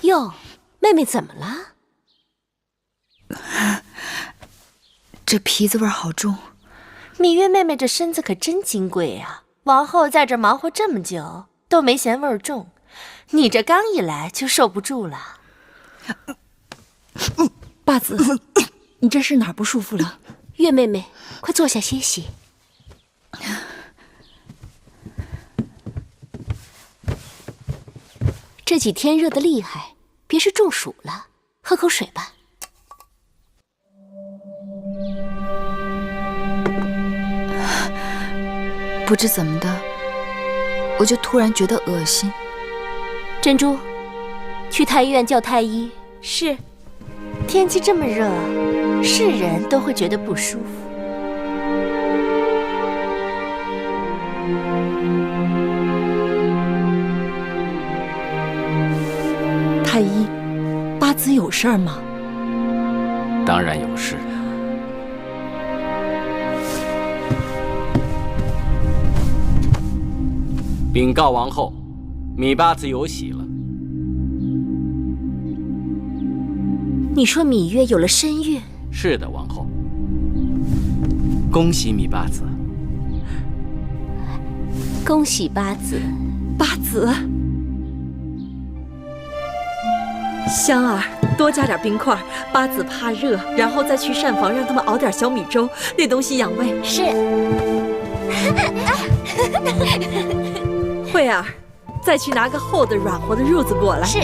哟，妹妹怎么了？这皮子味好重。芈月妹妹这身子可真金贵呀，王后在这忙活这么久，都没嫌味儿重。你这刚一来就受不住了。八子，你这是哪儿不舒服了？月妹妹，快坐下歇息。这几天热得厉害，别是中暑了，喝口水吧。不知怎么的，我就突然觉得恶心。珍珠，去太医院叫太医。是。天气这么热，是人都会觉得不舒服。太医，八子有事儿吗？当然有事。禀告王后，芈八子有喜了。你说芈月有了身孕？是的，王后。恭喜芈八子。恭喜八子。八子，香儿，多加点冰块，八子怕热，然后再去膳房让他们熬点小米粥，那东西养胃。是。慧儿，再去拿个厚的软和的褥子过来。是。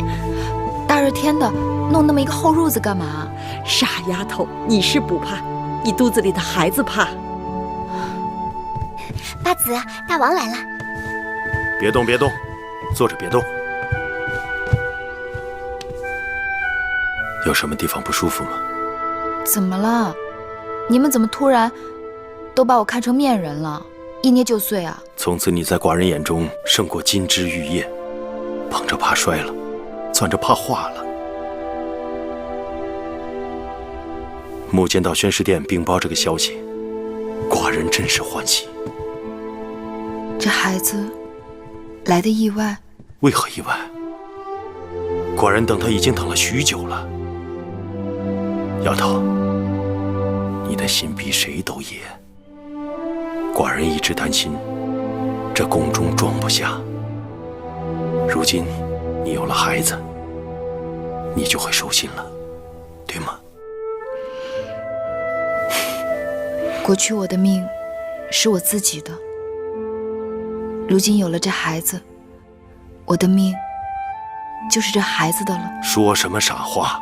大热天的，弄那么一个厚褥子干嘛？傻丫头，你是不怕，你肚子里的孩子怕。八子，大王来了。别动，别动，坐着别动。有什么地方不舒服吗？怎么了？你们怎么突然都把我看成面人了？一捏就碎啊！从此你在寡人眼中胜过金枝玉叶，捧着怕摔了，攥着怕化了。木见到宣师殿禀报这个消息，寡人真是欢喜。这孩子来的意外？为何意外？寡人等他已经等了许久了。丫头，你的心比谁都野。寡人一直担心这宫中装不下，如今你有了孩子，你就会收心了，对吗？过去我的命是我自己的，如今有了这孩子，我的命就是这孩子的了。说什么傻话！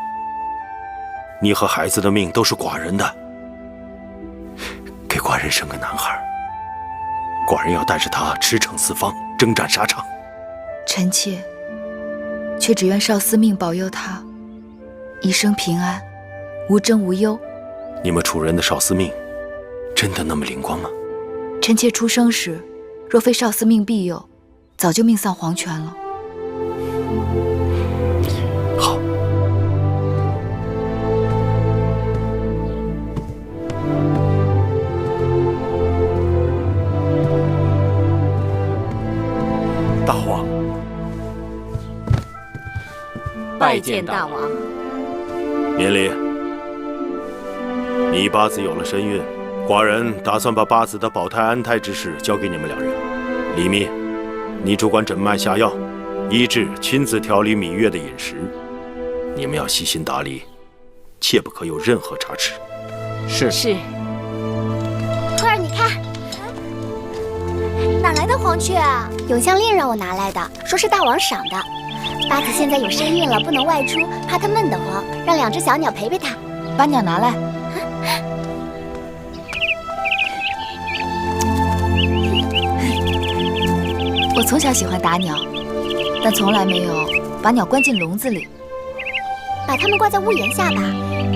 你和孩子的命都是寡人的，给寡人生个男孩，寡人要带着他驰骋四方，征战沙场。臣妾却只愿少司命保佑他一生平安，无争无忧。你们楚人的少司命真的那么灵光吗？臣妾出生时，若非少司命庇佑，早就命丧黄泉了。好。大王，拜见大王。免礼。你八子有了身孕，寡人打算把八子的保胎安胎之事交给你们两人。李密，你主管诊脉下药，医治亲自调理芈月的饮食。你们要细心打理，切不可有任何差池。是。慧儿，你看，哪来的黄雀啊？永香令让我拿来的，说是大王赏的。八子现在有身孕了，不能外出，怕它闷得慌，让两只小鸟陪陪它。把鸟拿来。我从小喜欢打鸟，但从来没有把鸟关进笼子里。把它们挂在屋檐下吧，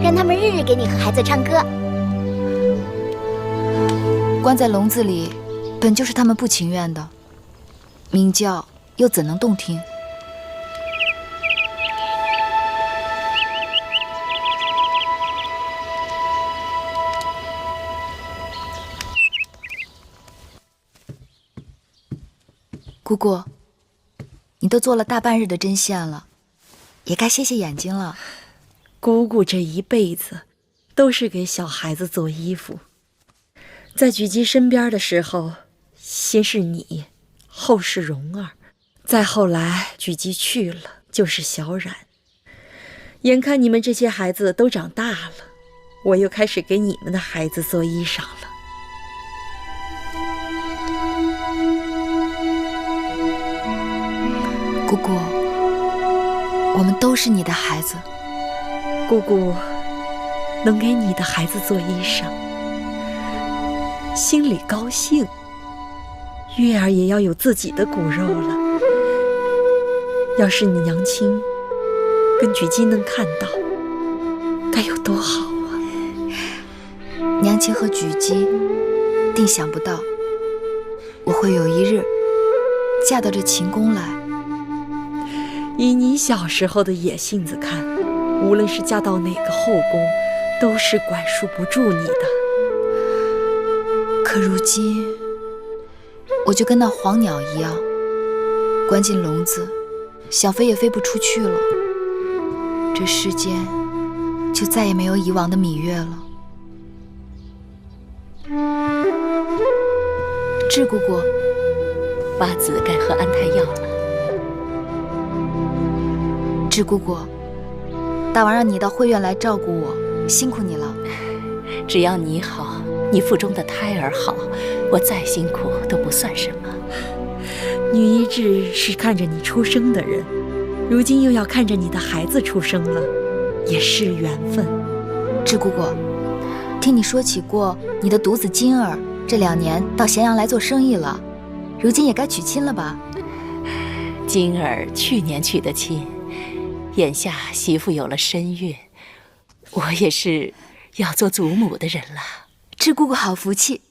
让它们日日给你和孩子唱歌。关在笼子里，本就是他们不情愿的，鸣叫又怎能动听？姑姑，你都做了大半日的针线了，也该歇歇眼睛了。姑姑这一辈子都是给小孩子做衣服，在举基身边的时候，先是你，后是蓉儿，再后来举基去了，就是小冉。眼看你们这些孩子都长大了，我又开始给你们的孩子做衣裳了。姑姑，我们都是你的孩子。姑姑能给你的孩子做衣裳，心里高兴。月儿也要有自己的骨肉了。要是你娘亲跟举基能看到，该有多好啊！娘亲和举基定想不到，我会有一日嫁到这秦宫来。以你小时候的野性子看，无论是嫁到哪个后宫，都是管束不住你的。可如今，我就跟那黄鸟一样，关进笼子，想飞也飞不出去了。这世间就再也没有以往的芈月了。智姑姑，八子该喝安胎药了。智姑姑，大王让你到慧院来照顾我，辛苦你了。只要你好，你腹中的胎儿好，我再辛苦都不算什么。女医治是看着你出生的人，如今又要看着你的孩子出生了，也是缘分。智姑姑，听你说起过你的独子金儿这2年到咸阳来做生意了，如今也该娶亲了吧？金儿去年娶的亲，眼下媳妇有了身孕，我也是要做祖母的人了。智姑姑好福气。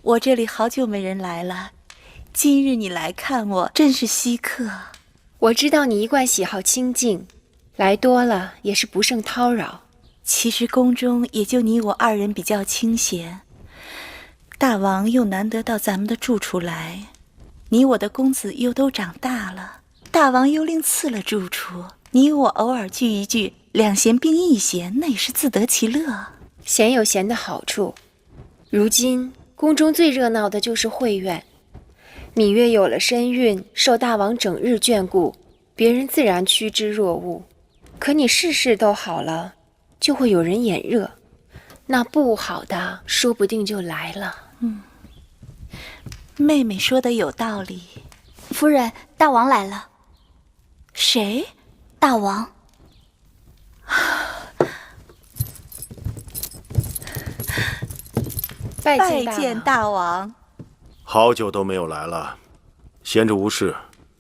我这里好久没人来了，今日你来看我，真是稀客。我知道你一贯喜好清静，来多了也是不胜叨扰。其实宫中也就你我2人比较清闲，大王又难得到咱们的住处来，你我的公子又都长大了，大王又另赐了住处，你我偶尔聚一聚，两闲并一闲，那也是自得其乐。闲有闲的好处，如今宫中最热闹的就是慧院。芈月有了身孕，受大王整日眷顾，别人自然趋之若鹜。可你事事都好了，就会有人眼热，那不好的说不定就来了。妹妹说的有道理。夫人，大王来了。谁？大王。拜见见大王。好久都没有来了，闲着无事，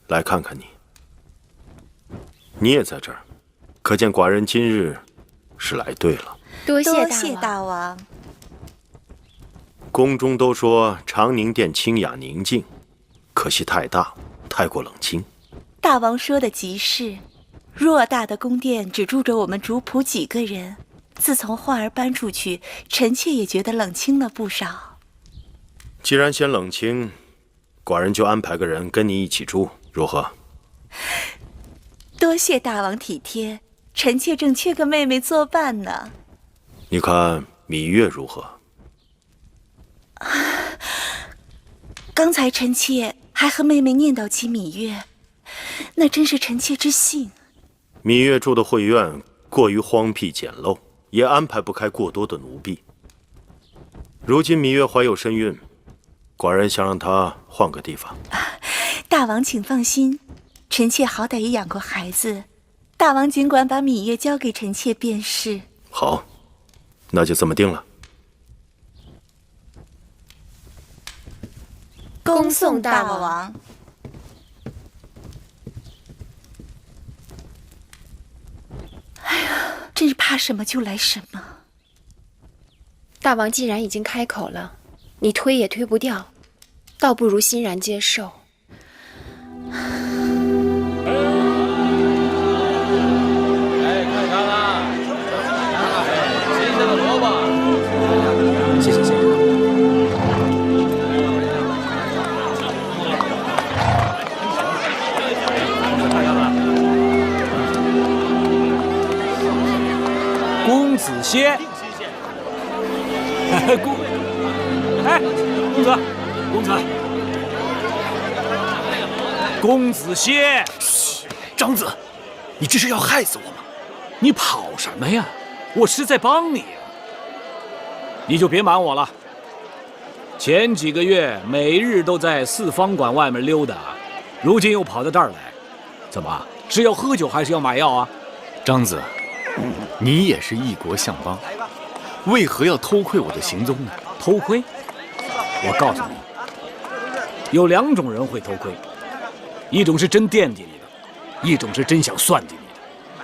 来看看你。你也在这儿，可见寡人今日是来对了。多谢大王。宫中都说长宁殿清雅宁静，可惜太大，太过冷清。大王说的极是，偌大的宫殿只住着我们主仆几个人，自从焕儿搬出去，臣妾也觉得冷清了不少。既然嫌冷清，寡人就安排个人跟你一起住，如何？多谢大王体贴，臣妾正缺个妹妹作伴呢。你看芈月如何？刚才臣妾还和妹妹念叨起芈月，那真是臣妾之幸。芈月住的慧院过于荒僻简陋，也安排不开过多的奴婢。如今芈月怀有身孕，寡人想让她换个地方。大王请放心，臣妾好歹也养过孩子，大王尽管把芈月交给臣妾便是。好，那就这么定了。恭送大王。哎呀，真是怕什么就来什么。大王既然已经开口了，你推也推不掉，倒不如欣然接受。哎，看看啊，新鲜的萝卜。谢谢谢谢。公子歇。公，哎，公子，公子，公子歇。嘘，张子，你这是要害死我吗？你跑什么呀？我是在帮你呀。你就别瞒我了。前几个月每日都在四方馆外面溜达，如今又跑到这儿来，怎么是要喝酒还是要买药啊？张子，你也是一国相邦，为何要偷窥我的行踪呢？偷窥？我告诉你，有2种人会偷窥，一种是真惦记你的，一种是真想算计你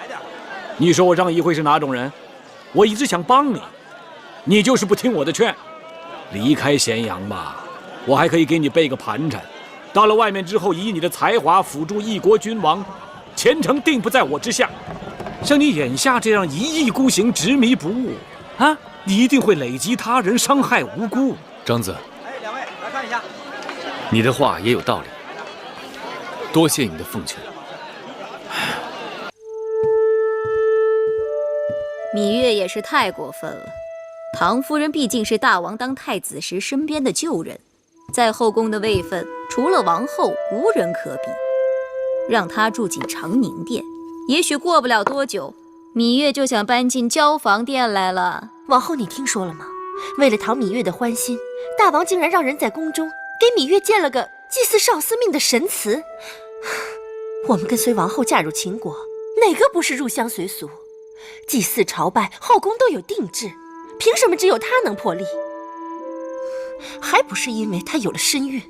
的。你说我张仪会是哪种人？我一直想帮你，你就是不听我的劝。离开咸阳吧，我还可以给你备个盘缠。到了外面之后，以你的才华辅助一国君王，前程定不在我之下。像你眼下这样一意孤行、执迷不悟啊，你一定会累及他人，伤害无辜。张子，哎，两位来看一下，你的话也有道理，多谢你的奉劝。芈月也是太过分了。唐夫人毕竟是大王当太子时身边的旧人，在后宫的位分，除了王后，无人可比。让她住进长宁殿，也许过不了多久，芈月就想搬进交房殿来了。王后，你听说了吗？为了讨芈月的欢心，大王竟然让人在宫中给芈月建了个祭祀少司命的神祠。我们跟随王后嫁入秦国，哪个不是入乡随俗？祭祀朝拜，后宫都有定制，凭什么只有她能破例？还不是因为她有了身孕？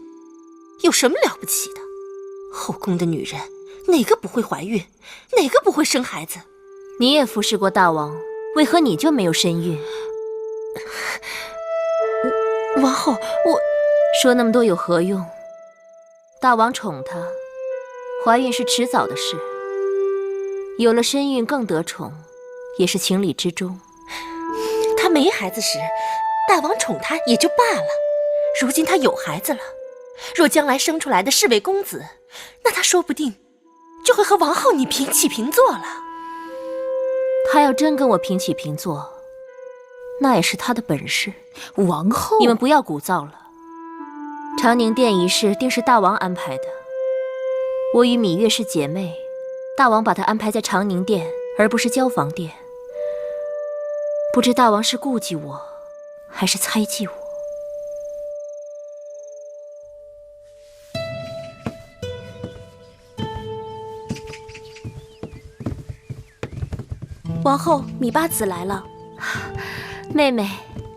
有什么了不起的？后宫的女人哪个不会怀孕，哪个不会生孩子？你也服侍过大王，为何你就没有身孕？王后，我说那么多有何用？大王宠她，怀孕是迟早的事，有了身孕更得宠，也是情理之中。她没孩子时，大王宠她也就罢了，如今她有孩子了，若将来生出来的是位公子，那她说不定就会和王后你平起平坐了。她要真跟我平起平坐，那也是她的本事。王后，你们不要鼓噪了。长宁殿一事定是大王安排的。我与芈月是姐妹，大王把她安排在长宁殿，而不是交房殿。不知大王是顾忌我，还是猜忌我？王后，芈八子来了。妹妹，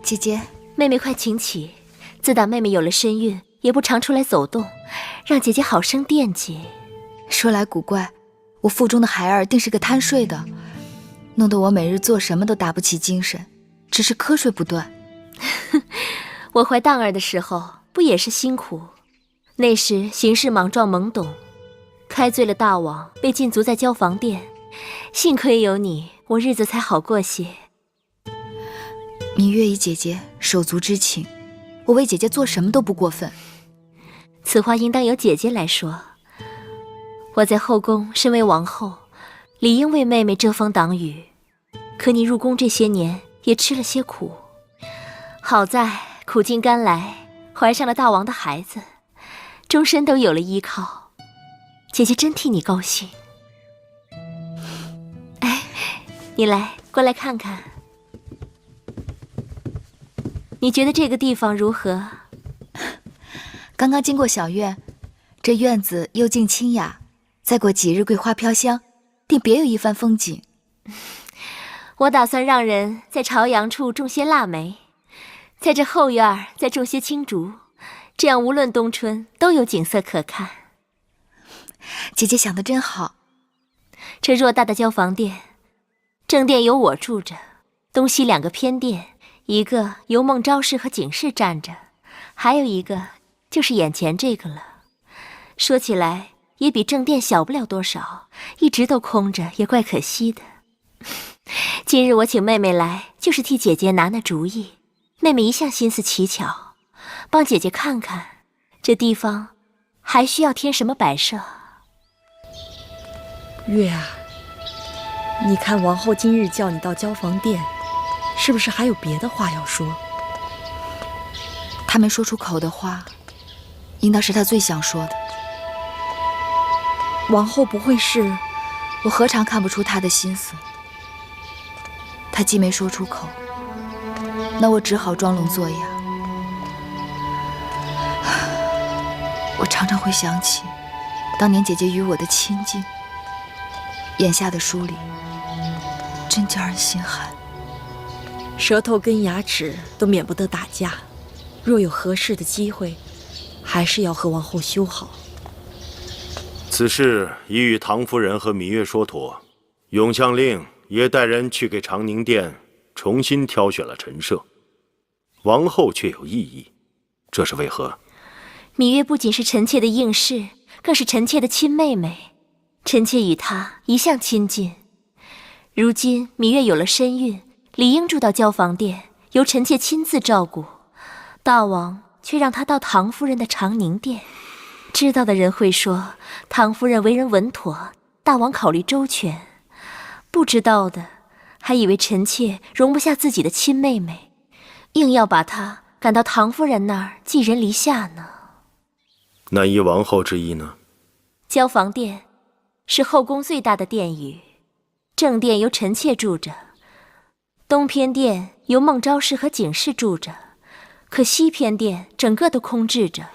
姐姐，妹妹快请起。自打妹妹有了身孕，也不常出来走动，让姐姐好生惦记。说来古怪，我腹中的孩儿定是个贪睡的，弄得我每日做什么都打不起精神，只是瞌睡不断。我怀荡儿的时候不也是辛苦？那时行事莽撞懵懂，开罪了大王，被禁足在交房殿。幸亏有你，我日子才好过些。芈月与姐姐手足之情，我为姐姐做什么都不过分。此话应当由姐姐来说。我在后宫身为王后，理应为妹妹遮风挡雨。可你入宫这些年，也吃了些苦。好在苦尽甘来，怀上了大王的孩子，终身都有了依靠。姐姐真替你高兴。哎，你来，过来看看。你觉得这个地方如何？刚刚经过小院，这院子幽静清雅，再过几日桂花飘香，定别有一番风景。我打算让人在朝阳处种些腊梅，在这后院再种些青竹，这样无论冬春都有景色可看。姐姐想得真好。这偌大的交房殿，正殿有我住着，东西2个偏殿，一个由孟昭氏和景氏站着，还有一个就是眼前这个了。说起来也比正殿小不了多少，一直都空着也怪可惜的。今日我请妹妹来，就是替姐姐拿主意。妹妹一向心思奇巧，帮姐姐看看这地方还需要添什么摆设。月啊，你看王后今日叫你到交房殿，是不是还有别的话要说？他没说出口的话，应当是他最想说的。王后不会是……我何尝看不出他的心思？他既没说出口，那我只好装聋作哑。我常常会想起当年姐姐与我的亲近，眼下的疏离，真叫人心寒。舌头跟牙齿都免不得打架，若有合适的机会，还是要和王后修好。此事已与唐夫人和芈月说妥，永相令也带人去给长宁殿重新挑选了陈设，王后却有异议，这是为何？芈月不仅是臣妾的应试，更是臣妾的亲妹妹，臣妾与她一向亲近。如今芈月有了身孕，理应住到交房殿，由臣妾亲自照顾。大王却让她到唐夫人的长宁殿，知道的人会说唐夫人为人稳妥，大王考虑周全；不知道的还以为臣妾容不下自己的亲妹妹，硬要把她赶到唐夫人那儿寄人篱下呢。那依王后之意呢？交房殿是后宫最大的殿宇，正殿由臣妾住着，东偏殿由孟昭氏和景氏住着，可西偏殿整个都空置着。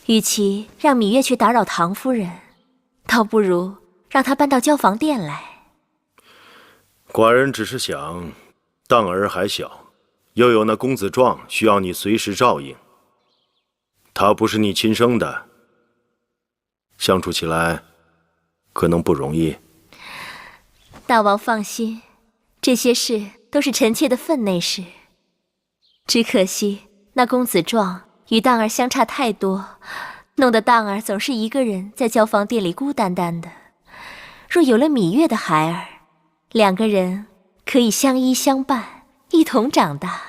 与其让芈月去打扰唐夫人，倒不如让她搬到交房殿来。寡人只是想，当儿还小，又有那公子壮需要你随时照应。他不是你亲生的，相处起来可能不容易。大王放心，这些事都是臣妾的分内事。只可惜那公子壮与当儿相差太多，弄得当儿总是一个人在交房殿里孤单单的。若有了芈月的孩儿，两个人可以相依相伴，一同长大。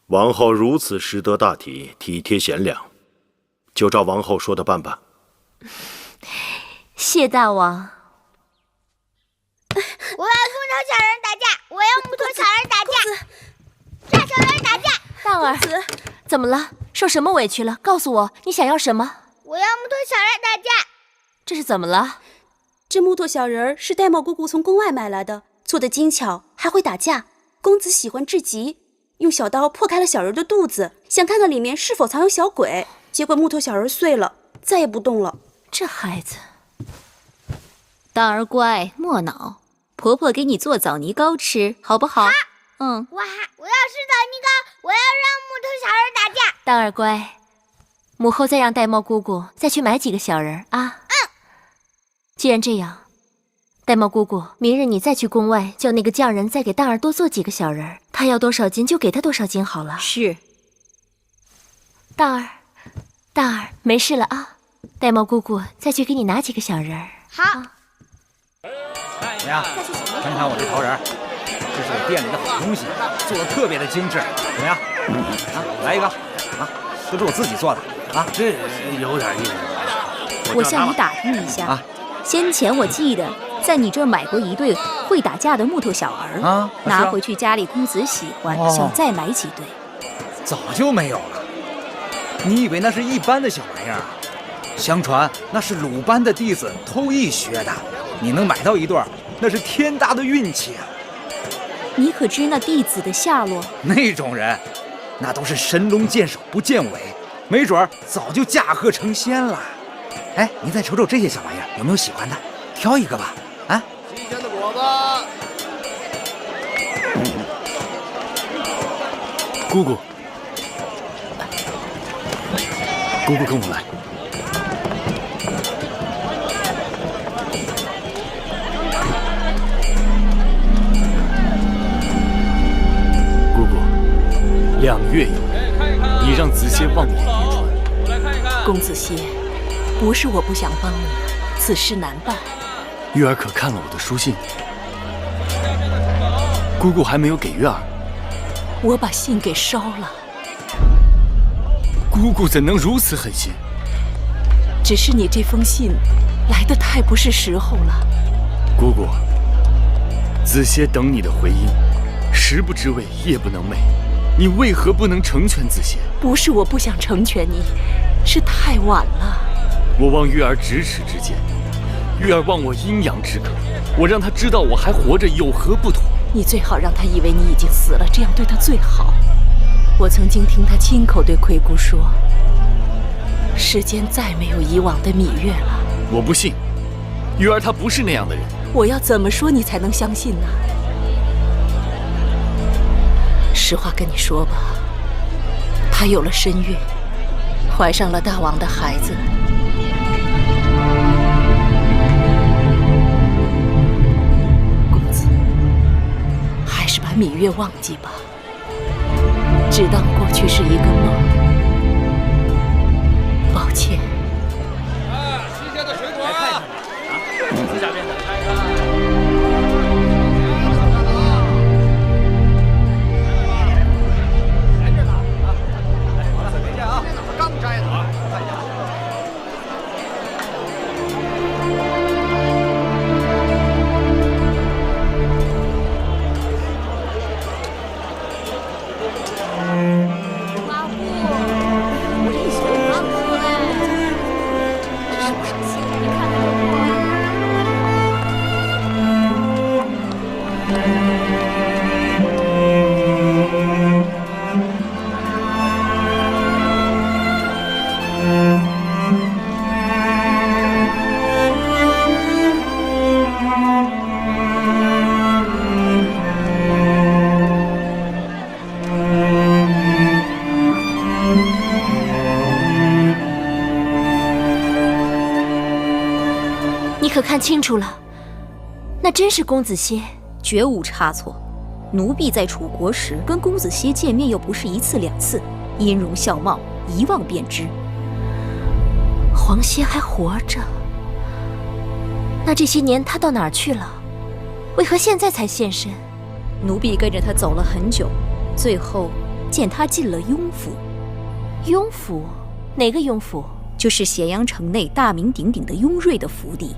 王后如此识得大体，体贴贤良，就照王后说的办吧。谢大王。我要木头小人打架！我要木头小人打架！大小人打架！当儿，怎么了？受什么委屈了？告诉我，你想要什么？我要木头小人打架！这是怎么了？这木头小人是玳瑁姑姑从宫外买来的，做的精巧，还会打架。公子喜欢至极，用小刀破开了小人的肚子，想看看里面是否藏有小鬼。结果木头小人碎了，再也不动了。这孩子，当儿乖，莫恼。婆婆给你做枣泥糕吃，好不好？好。嗯。我要吃枣泥糕，我要让木头小人打架。当儿乖，母后再让玳瑁姑姑再去买几个小人啊。既然这样，玳瑁姑姑，明日你再去宫外叫那个匠人再给当儿多做几个小人，他要多少斤就给他多少斤好了。是。当儿，没事了啊。玳瑁姑姑再去给你拿几个小人。好。怎么样？看看我这桃仁，这是我店里的好东西，做的特别的精致，怎么样？啊，来一个啊，都是我自己做的啊，这有点意思。我向你打听一下啊，先前我记得在你这儿买过一对会打架的木头小儿啊，拿回去家里公子喜欢，想再买几对。早就没有了。你以为那是一般的小玩意儿啊？相传那是鲁班的弟子偷艺学的，你能买到一对儿，那是天大的运气啊！你可知那弟子的下落？那种人，那都是神龙见首不见尾，没准儿早就驾鹤成仙了。哎，你再瞅瞅这些小玩意儿，有没有喜欢的？挑一个吧。啊，新鲜的果子。姑姑，姑姑跟我来。姑姑， 2月有余，你让子歇望眼欲穿。公子歇，不是我不想帮你，此事难办。玉儿可看了我的书信？姑姑还没有给玉儿。我把信给烧了。姑姑怎能如此狠心？只是你这封信来得太不是时候了。姑姑，子歇等你的回音，食不知味，夜不能寐。你为何不能成全子歇？不是我不想成全你，是太晚了。我望玉儿咫尺之间，玉儿望我阴阳之隔。我让她知道我还活着，有何不妥？你最好让她以为你已经死了，这样对她最好。我曾经听她亲口对魁姑说，世间再没有以往的芈月了。我不信，玉儿她不是那样的人。我要怎么说你才能相信呢？实话跟你说吧，她有了身孕，怀上了大王的孩子。公子，还是把芈月忘记吧，只当过去是一个梦。抱歉。新鲜的水果啊！下边的开开。来这呢啊！再见啊！刚摘的啊！看一下。你可看清楚了，那真是公子歇，绝无差错。奴婢在楚国时跟公子歇见面又不是1次2次，音容笑貌一望便知。黄歇还活着，那这些年他到哪儿去了？为何现在才现身？奴婢跟着他走了很久，最后见他进了雍府。雍府？哪个雍府？就是咸阳城内大名鼎鼎的雍瑞的府邸。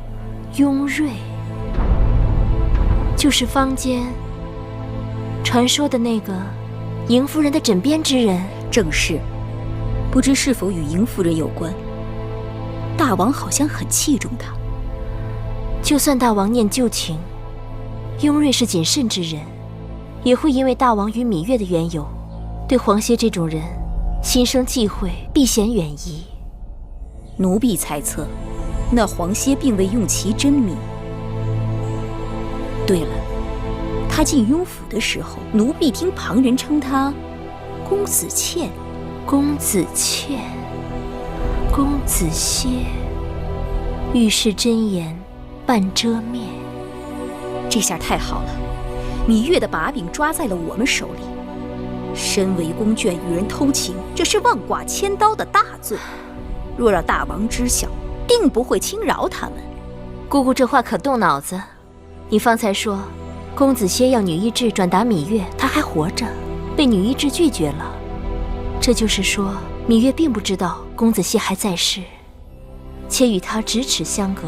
雍瑞，就是坊间传说的那个嬴夫人的枕边之人。正是，不知是否与嬴夫人有关。大王好像很器重他。就算大王念旧情，雍瑞是谨慎之人，也会因为大王与芈月的缘由，对黄歇这种人心生忌讳，避嫌远移。奴婢猜测，那黄歇并未用其真名。对了，他进雍府的时候，奴婢听旁人称他公子倩。公子倩，公子歇，遇事真言半遮面。这下太好了，芈月的把柄抓在了我们手里。身为宫眷与人偷情，这是妄剐千刀的大罪。若让大王知晓，定不会轻饶他们。姑姑这话可动脑子。你方才说公子歇要女医治转达芈月，她还活着，被女医治拒绝了。这就是说，芈月并不知道公子歇还在世，且与他咫尺相隔，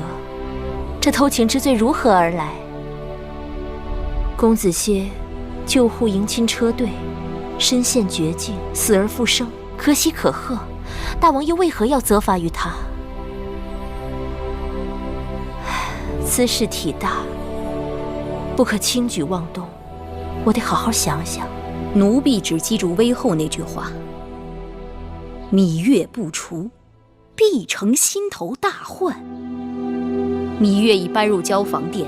这偷情之罪如何而来？公子歇救护迎亲车队，身陷绝境，死而复生，可喜可贺。大王又为何要责罚于他？此事体大，不可轻举妄动，我得好好想想。奴婢只记住微后那句话：芈月不除，必成心头大患。芈月已搬入交房殿，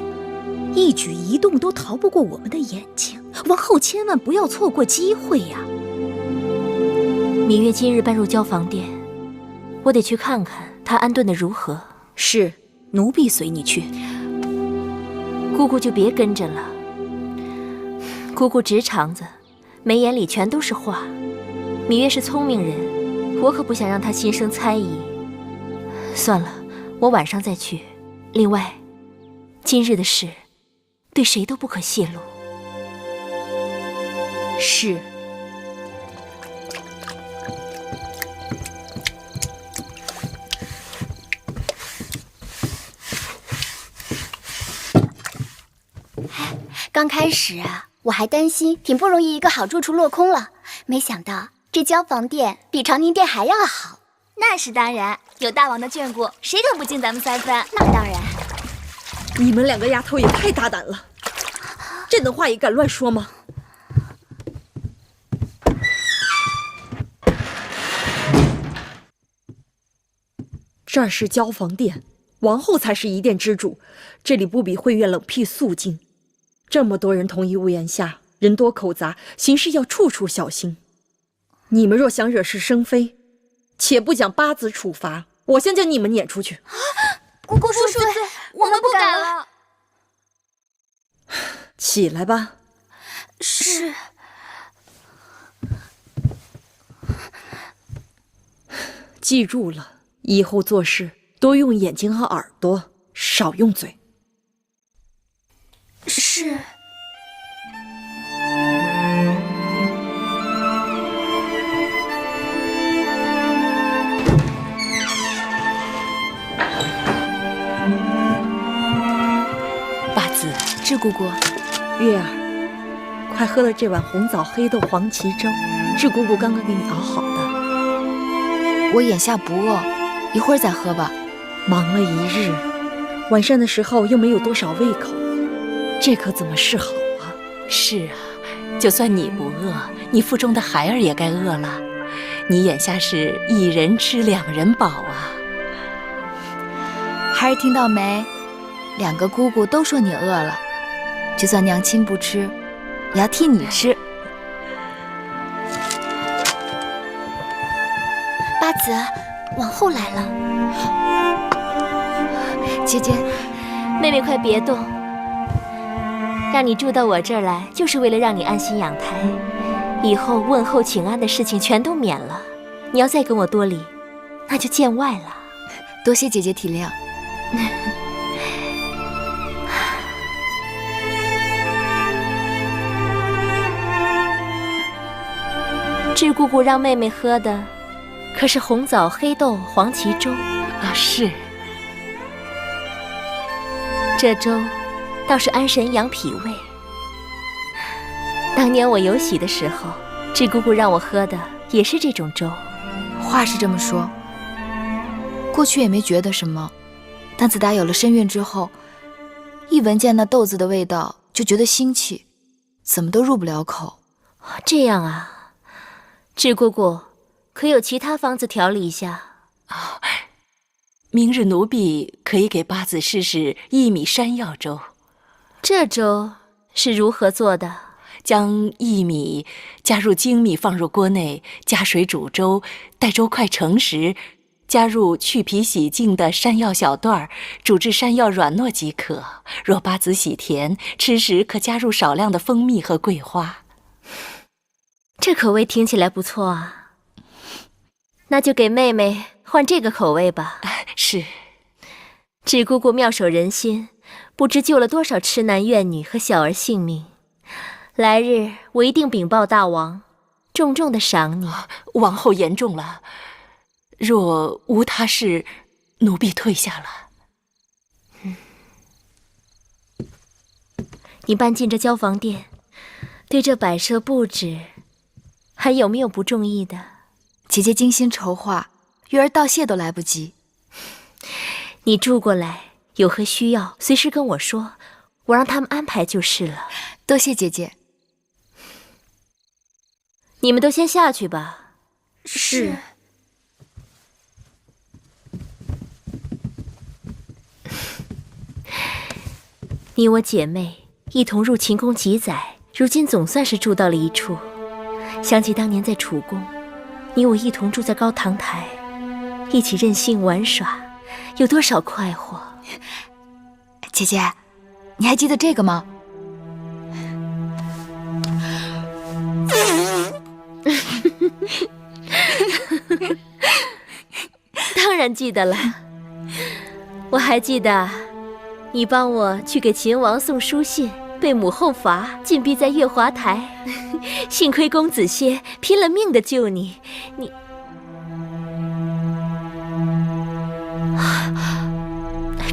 一举一动都逃不过我们的眼睛，王后千万不要错过机会呀！芈月今日搬入交房殿，我得去看看她安顿的如何。是，奴婢随你去。姑姑就别跟着了，姑姑直肠子，眉眼里全都是话，芈月是聪明人，我可不想让她心生猜疑。算了，我晚上再去。另外，今日的事，对谁都不可泄露。是。刚开始啊，我还担心挺不容易一个好住处落空了，没想到这交房店比长宁殿还要好。那是当然，有大王的眷顾，谁都不进咱们3分。那当然。你们2个丫头也太大胆了，这等话也敢乱说吗？这儿是交房殿，王后才是一殿之主，这里不比会院冷僻肃静。这么多人同一屋檐下，人多口杂，行事要处处小心。你们若想惹是生非，且不讲八子处罚，我先将你们撵出去。姑姑恕罪，我们不敢了。起来吧。是。记住了，以后做事多用眼睛和耳朵，少用嘴。是。八子，智姑姑，月儿，快喝了这碗红枣黑豆黄芪粥，智姑姑刚刚给你熬好的。我眼下不饿，一会儿再喝吧。忙了一日，晚膳的时候又没有多少胃口，这可怎么是好啊？是啊，就算你不饿，你腹中的孩儿也该饿了。你眼下是1人吃2人饱啊。孩儿听到没？2个姑姑都说你饿了，就算娘亲不吃，也要替你吃。八子，王后来了。姐姐，妹妹快别动，让你住到我这儿来，就是为了让你安心养胎。以后问候请安的事情全都免了，你要再跟我多礼，那就见外了。多谢姐姐体谅。智姑姑让妹妹喝的，可是红枣黑豆黄芪粥啊？是。这粥倒是安神养脾胃。当年我有喜的时候，智姑姑让我喝的也是这种粥。话是这么说，过去也没觉得什么，但自打有了身孕之后，一闻见那豆子的味道就觉得腥气，怎么都入不了口。这样啊，智姑姑可有其他方子调理一下？明日奴婢可以给八子试试薏米山药粥。这粥是如何做的？将薏米加入精米，放入锅内，加水煮粥，待粥快成时，加入去皮洗净的山药小段，煮至山药软糯即可。若八子喜甜，吃时可加入少量的蜂蜜和桂花。这口味听起来不错啊，那就给妹妹换这个口味吧。是。智姑姑妙手仁心，不知救了多少痴男怨女和小儿性命。来日我一定禀报大王，重重的赏你。王后言重了，若无他事，奴婢退下了。你搬进这交房殿，对这摆设布置还有没有不中意的？姐姐精心筹划，月儿道谢都来不及。你住过来，有何需要随时跟我说，我让他们安排就是了。多谢姐姐。你们都先下去吧。是。你我姐妹一同入秦宫几载，如今总算是住到了一处。想起当年在楚宫，你我一同住在高堂台，一起任性玩耍，有多少快活。姐姐，你还记得这个吗？然记得了，我还记得你帮我去给秦王送书信，被母后罚，禁闭在月华台。幸亏公子歇拼了命的救你，你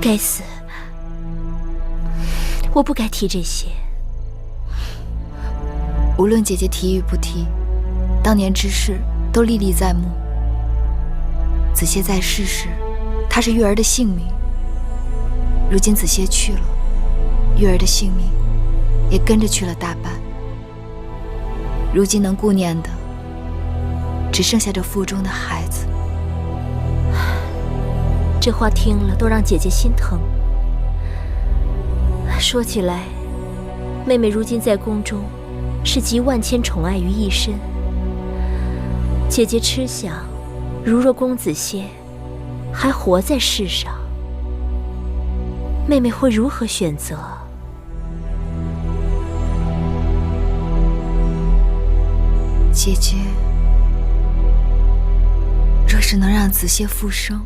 该死，我不该提这些。无论姐姐提与不提，当年之事都历历在目。子歇在世时，他是月儿的性命；如今子歇去了，月儿的性命也跟着去了大半。如今能顾念的，只剩下这腹中的孩子。这话听了都让姐姐心疼。说起来，妹妹如今在宫中是集万千宠爱于一身。姐姐痴想，如若公子歇还活在世上，妹妹会如何选择？姐姐，若是能让子歇复生，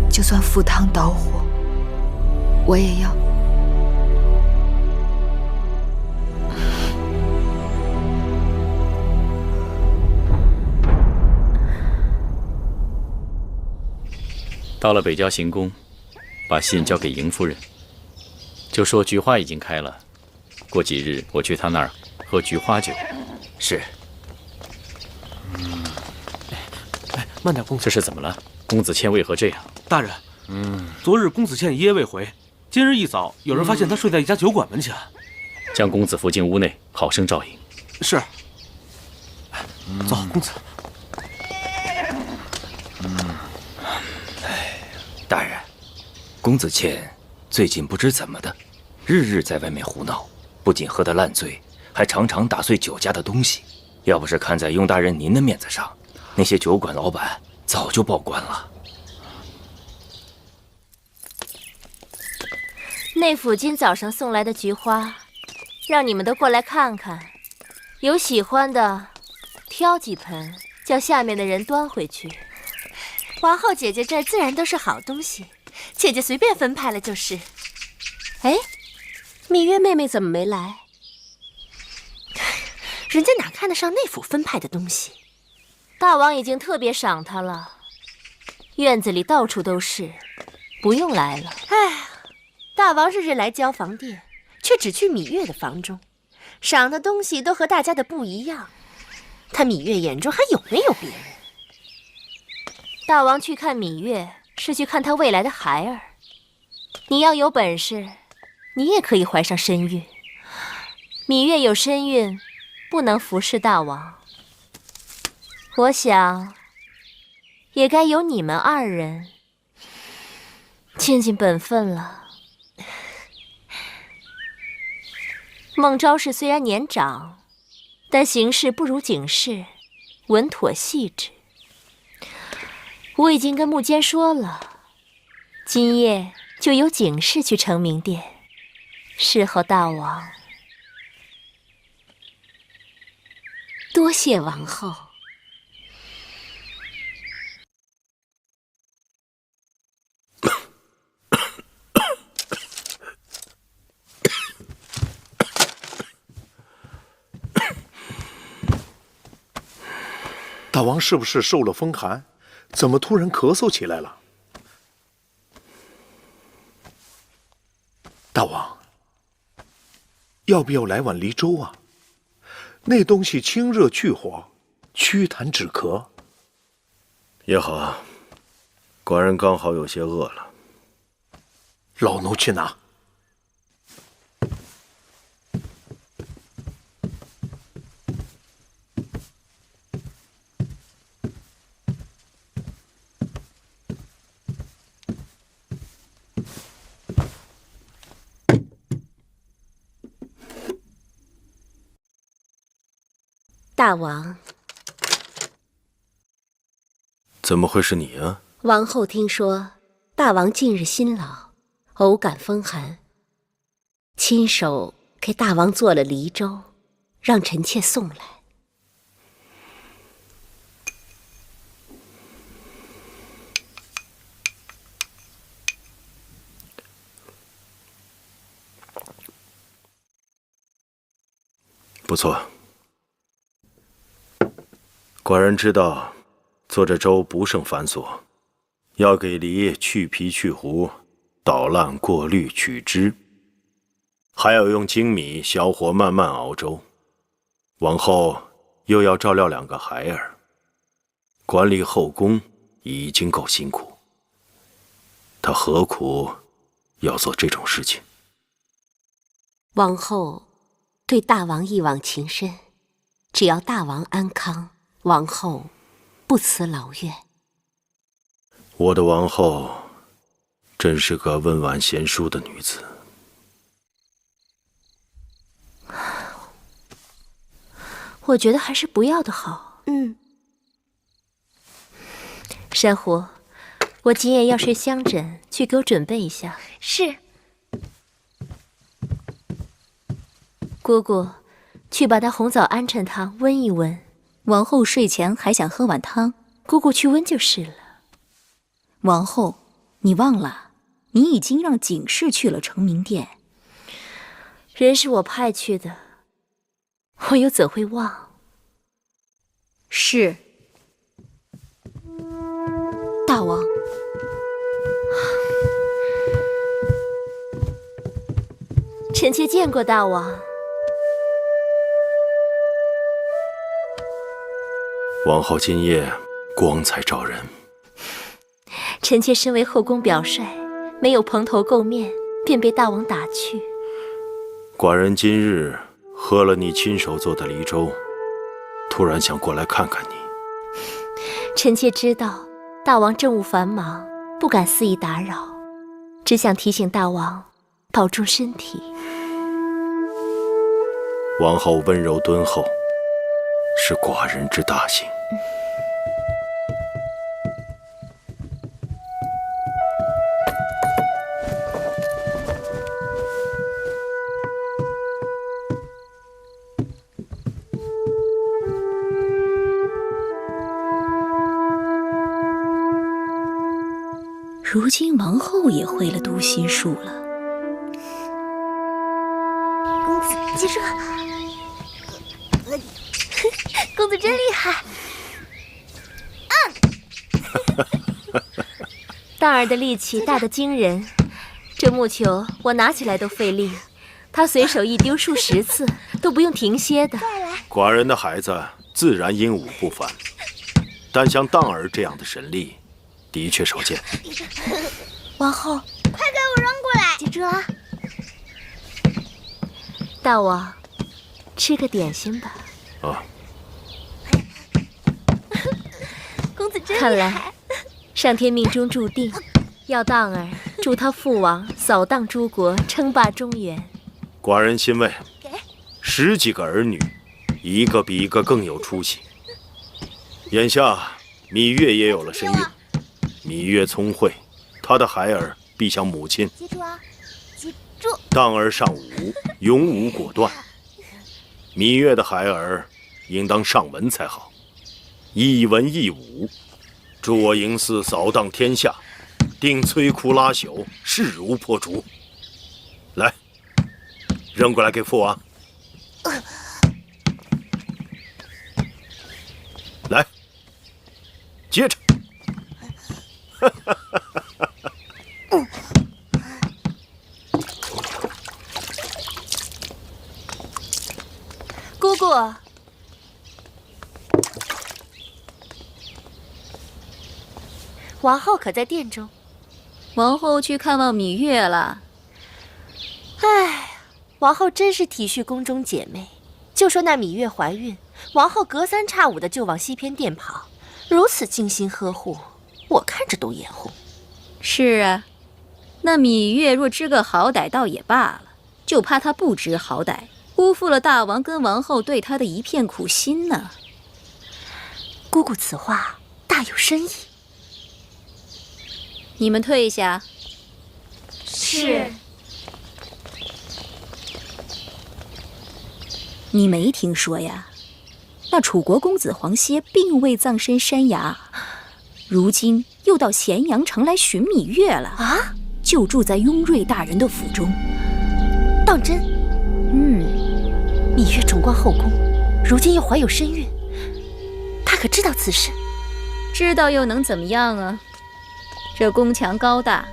就算赴汤蹈火，我也要。到了北郊行宫，把信交给邢夫人，就说菊花已经开了，过几日我去她那儿喝菊花酒。是。慢点，公子。这是怎么了？公子倩为何这样？大人，昨日公子倩一夜未回，今日一早有人发现他睡在一家酒馆门前。将公子扶进屋内，好生照应。是。走，公子。大人，公子倩最近不知怎么的，日日在外面胡闹，不仅喝得烂醉，还常常打碎酒家的东西。要不是看在雍大人您的面子上，那些酒馆老板早就报官了。内府今早上送来的菊花，让你们都过来看看，有喜欢的挑几盆，叫下面的人端回去。皇后姐姐这儿自然都是好东西，姐姐随便分派了就是。哎，芈月妹妹怎么没来？人家哪看得上内府分派的东西？大王已经特别赏她了，院子里到处都是，不用来了。哎，大王日日来交房店，却只去芈月的房中，赏的东西都和大家的不一样。他芈月眼中还有没有别人？大王去看芈月，是去看他未来的孩儿。你要有本事，你也可以怀上身孕。芈月有身孕，不能服侍大王。我想，也该由你们二人尽尽本分了。孟昭氏虽然年长，但行事不如景氏，稳妥细致。我已经跟木坚说了，今夜就由景氏去承明殿，侍候大王。多谢王后。大王是不是受了风寒？怎么突然咳嗽起来了？大王，要不要来碗梨粥啊？那东西清热去火，祛痰止咳。也好，寡人刚好有些饿了。老奴去拿。大王，怎么会是你啊？王后听说大王近日辛劳，偶感风寒，亲手给大王做了梨粥，让臣妾送来。不错。寡人知道，做这粥不胜繁琐，要给梨去皮去核，捣烂过滤取汁，还要用精米小火慢慢熬粥。往后又要照料2个孩儿，管理后宫已经够辛苦，他何苦要做这种事情？王后对大王一往情深，只要大王安康，王后不辞劳愿。我的王后真是个温婉贤淑的女子。我觉得还是不要的好。珊瑚，我今夜要睡香枕，去给我准备一下。是。姑姑，去把那红枣鹌鹑汤温一温。王后睡前还想喝碗汤，姑姑去温就是了。王后，你忘了，你已经让警士去了成明殿。人是我派去的，我又怎会忘？是。大王，臣妾见过大王。王后今夜光彩照人。臣妾身为后宫表率，没有蓬头垢面，便被大王打去。寡人今日喝了你亲手做的梨粥，突然想过来看看你。臣妾知道大王政务繁忙，不敢肆意打扰，只想提醒大王保重身体。王后温柔敦厚，是寡人之大幸。如今王后也会了读心术了。公子，接着。公子真厉害。大儿的力气大得惊人，这木球我拿起来都费力，他随手一丢数10次都不用停歇的。寡人的孩子自然英武不凡，但像荡儿这样的神力，的确少见。王后，快给我扔过来！接着。大王，吃个点心吧。啊。公子真厉害。看来上天命中注定，要荡儿助他父王扫荡诸国，称霸中原。寡人欣慰，10几个儿女，一个比一个更有出息。眼下芈月也有了身孕，芈月聪慧，她的孩儿必像母亲。记住啊，记住。荡儿尚武，勇武果断。芈月的孩儿应当上文才好，一文一武，助我营祀扫荡天下，定摧枯拉朽，势如破竹。来，扔过来给父王。来，接着。姑姑，王后可在殿中？王后去看望芈月了。唉，王后真是体恤宫中姐妹。就说那芈月怀孕，王后隔3差5的就往西偏殿跑，如此精心呵护，我看着都眼红。是啊，那芈月若知个好歹倒也罢了，就怕她不知好歹，辜负了大王跟王后对她的一片苦心呢。姑姑此话大有深意。你们退下。是。你没听说呀？那楚国公子黄歇并未葬身山崖，如今又到咸阳城来寻芈月了啊！就住在雍瑞大人的府中。当真？芈月宠冠后宫，如今又怀有身孕，她可知道此事？知道又能怎么样啊？这宫墙高大，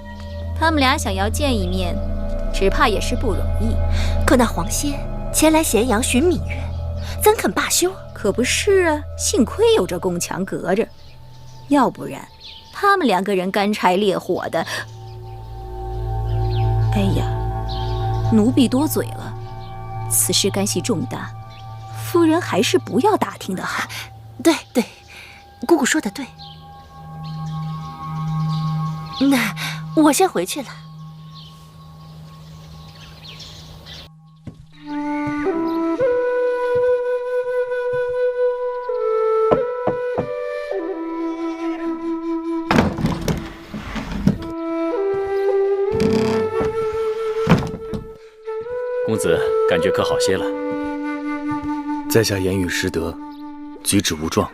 他们俩想要见一面，只怕也是不容易。可那黄仙前来咸阳寻芈月，怎肯罢休？可不是啊，幸亏有这宫墙隔着，要不然他们两个人干柴烈火的。哎呀，奴婢多嘴了，此事干系重大，夫人还是不要打听的好。对对，姑姑说的对。那我先回去了。公子感觉可好些了？在下言语失德，举止无状，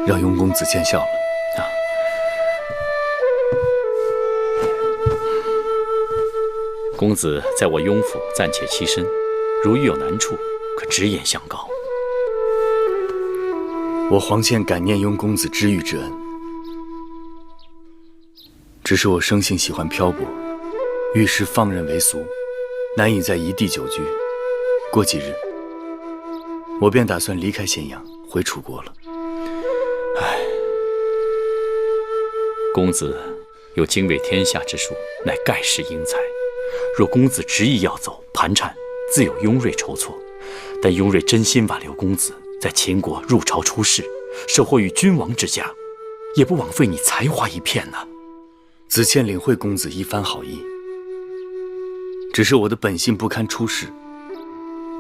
让雍公子见笑了。公子在我雍府暂且栖身，如遇有难处，可直言相告。我黄倩感念雍公子知遇之恩，只是我生性喜欢漂泊，遇事放任为俗，难以在一地久居。过几日，我便打算离开咸阳，回楚国了。公子有经纬天下之术，乃盖世英才。若公子执意要走，盘缠自有雍瑞筹措。但雍瑞真心挽留公子，在秦国入朝出仕，收获于君王之家，也不枉费你才华一片呢。子倩领会公子一番好意，只是我的本性不堪出世，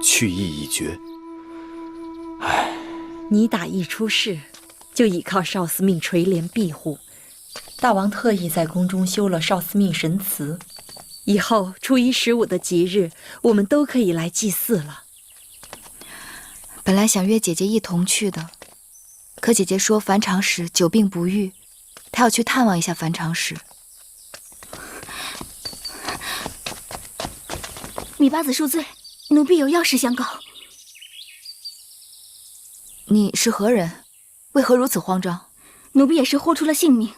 去意已决。你打一出世，就倚靠少司命垂帘庇护。大王特意在宫中修了少司命神祠，以后初一15的吉日，我们都可以来祭祀了。本来想约姐姐一同去的，可姐姐说樊长史久病不愈，她要去探望一下樊长史。米八子恕罪，奴婢有要事相告。你是何人？为何如此慌张？奴婢也是豁出了性命，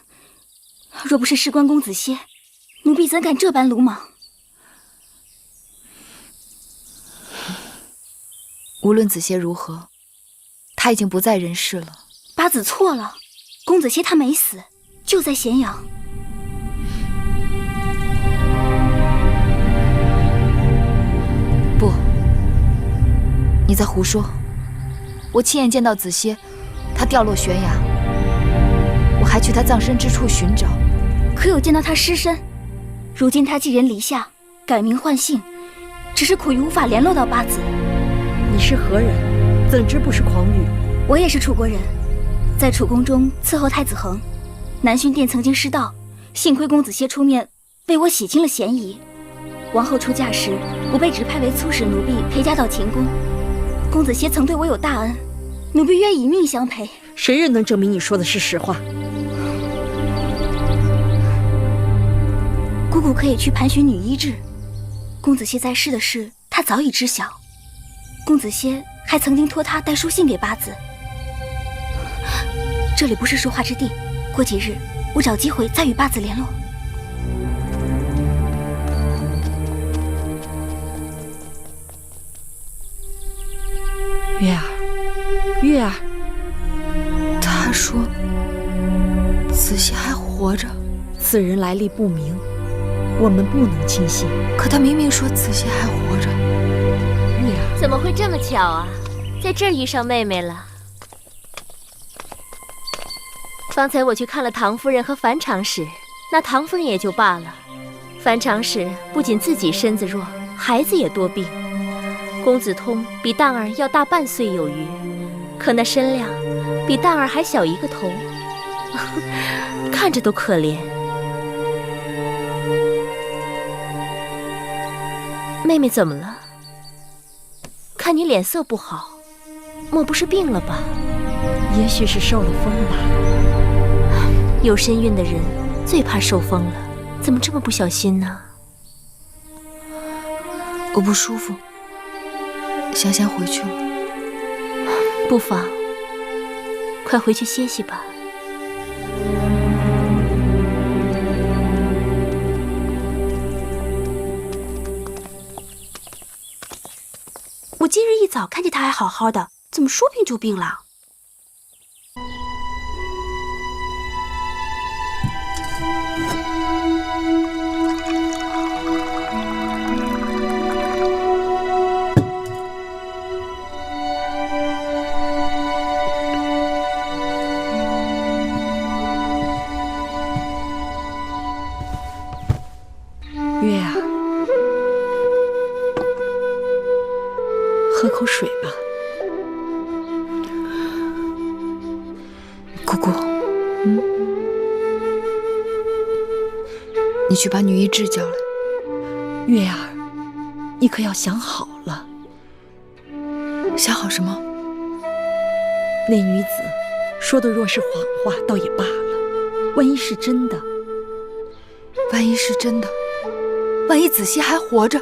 若不是事关公子歇，奴婢怎敢这般鲁莽？无论子歇如何，他已经不在人世了。八子错了，公子歇他没死，就在咸阳。不，你在胡说！我亲眼见到子歇，他掉落悬崖，我还去他葬身之处寻找，可有见到他尸身。如今他寄人篱下，改名换姓，只是苦于无法联络到八子。你是何人？怎知不是狂女？我也是楚国人，在楚宫中伺候太子恒。南薰殿曾经失盗，幸亏公子歇出面，为我洗清了嫌疑。王后出嫁时，我被指派为粗使奴婢陪嫁到秦宫。公子歇曾对我有大恩，奴婢愿以命相陪。谁人能证明你说的是实话？姑姑可以去盘询女医治。公子歇在世的事，他早已知晓。公子歇还曾经托他带书信给八子。这里不是说话之地，过几日我找机会再与八子联络。月儿，月儿，他说子歇还活着，此人来历不明，我们不能轻信。可他明明说子歇还活着。月儿，怎么会这么巧啊？在这儿遇上妹妹了。方才我去看了唐夫人和樊长史，那唐夫人也就罢了，樊长史不仅自己身子弱，孩子也多病。公子通比蛋儿要大半岁有余，可那身量比蛋儿还小一个头，看着都可怜。妹妹怎么了？看你脸色不好，莫不是病了吧？也许是受了风吧。有身孕的人最怕受风了，怎么这么不小心呢？我不舒服。想先回去了。不妨，快回去歇息吧。我今日一早看见他还好好的，怎么说病就病了？月啊，喝口水吧。姑姑，你去把女医治叫来。月儿，你可要想好了。想好什么？那女子说的若是谎话，倒也罢了，万一是真的，万一是真的，万一子熙还活着，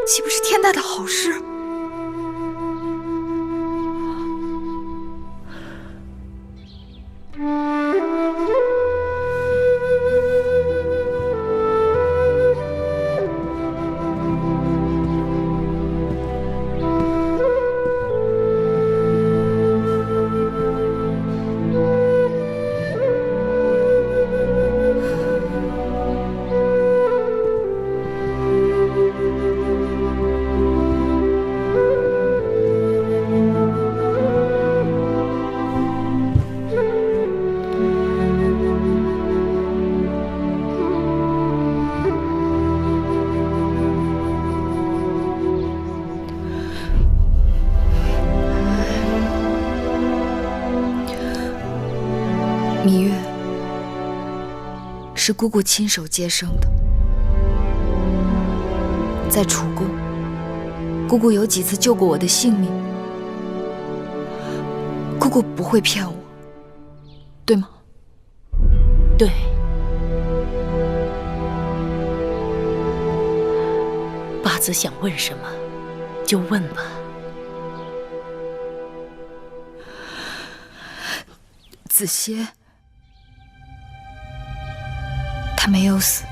岂不是天大的好事？芈月是姑姑亲手接生的，在楚宫，姑姑有几次救过我的性命，姑姑不会骗我，对吗？对。八子想问什么，就问吧。子歇，他没有死，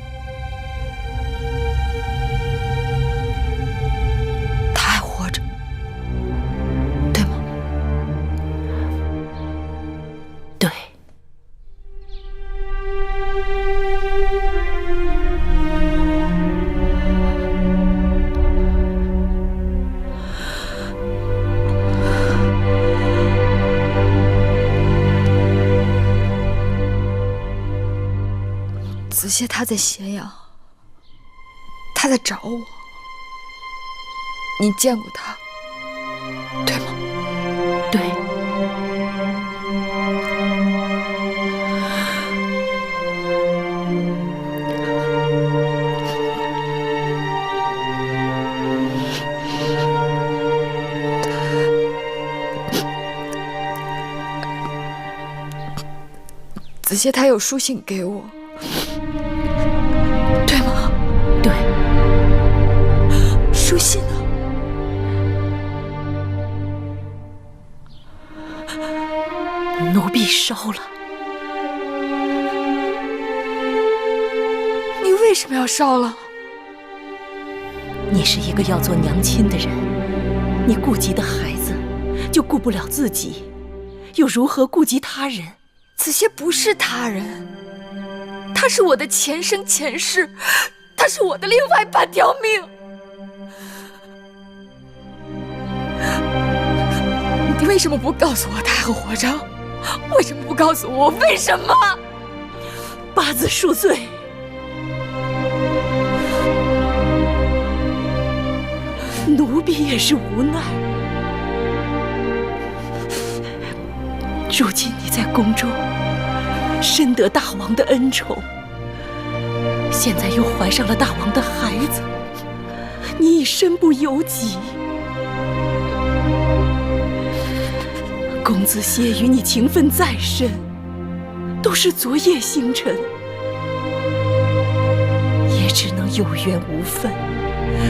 他还活着，对吗？对。子歇他在咸阳，他在找我。你见过他，对吗？对。子歇他有书信给我。对，书信呢？奴婢烧了。你为什么要烧了？你是一个要做娘亲的人，你顾及的孩子，就顾不了自己，又如何顾及他人？子歇不是他人，他是我的前生前世。他是我的另外半条命。你为什么不告诉我他还活着？为什么不告诉我？为什么？八子恕罪。奴婢也是无奈。如今你在宫中，深得大王的恩宠。现在又怀上了大王的孩子，你已身不由己。公子歇与你情分再深，都是昨夜星辰，也只能有缘无分，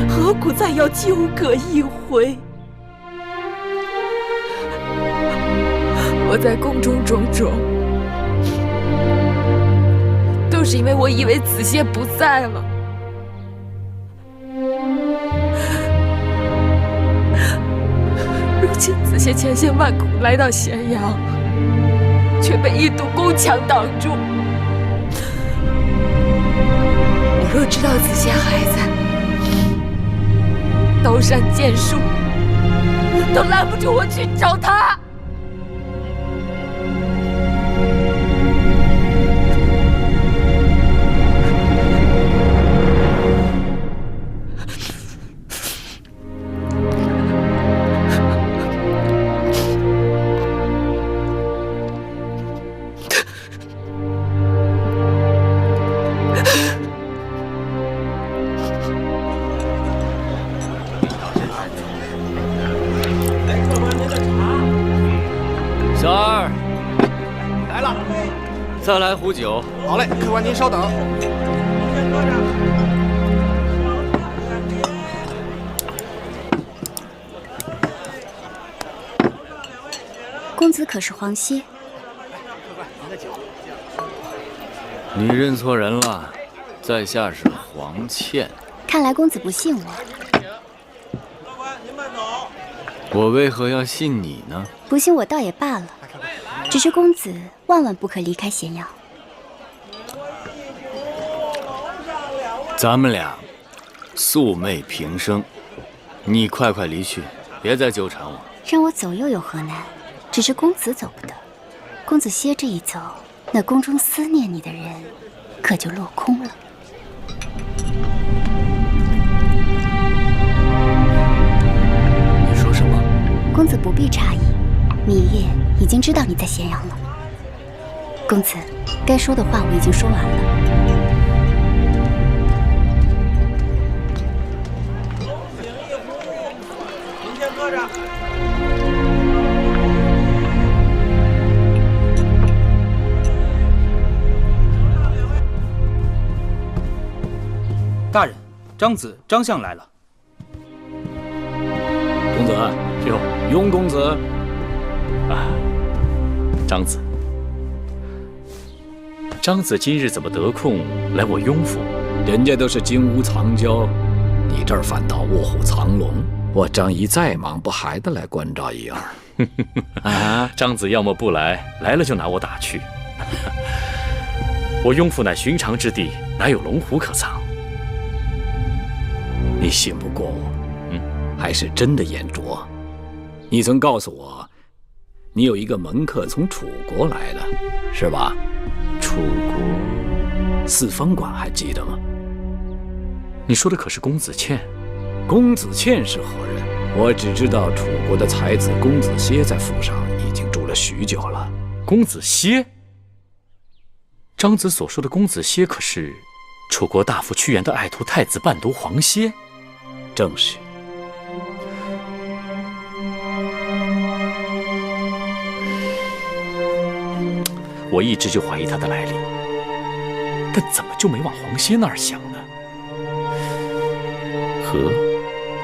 何苦再要纠葛一回？我在宫中种种，都是因为我以为子歇不在了。如今子歇千辛万苦来到咸阳，却被一堵宫墙挡住。我若知道子歇还在，刀山剑树都拦不住我去找他。小二，来了，再来壶酒。好嘞，客官您稍等。公子可是黄歇？你认错人了，在下是黄倩。看来公子不信我。我为何要信你呢？不信我倒也罢了，只是公子万万不可离开咸阳。咱们俩素昧平生，你快快离去，别再纠缠我。让我走又有何难？只是公子走不得。公子歇这一走，那宫中思念你的人可就落空了。你说什么？公子不必诧异，芈月已经知道你在咸阳了。公子，该说的话我已经说完了。您先搁着。大人，张子、张相来了。公子，哟，雍公子。啊，张子，张子今日怎么得空来我雍府？人家都是金屋藏娇，你这儿反倒卧虎藏龙。我张仪再忙，不还得来关照一二？啊，张子要么不来，来了就拿我打趣。我雍府乃寻常之地，哪有龙虎可藏？你信不过我，还是真的眼拙。你曾告诉我，你有一个门客从楚国来的，是吧？楚国四方馆还记得吗？你说的可是公子倩？公子倩是何人？我只知道楚国的才子公子歇在府上已经住了许久了。公子歇？张子所说的公子歇，可是楚国大夫屈原的爱徒太子伴读黄歇？正是。我一直就怀疑他的来历，但怎么就没往黄歇那儿想呢？和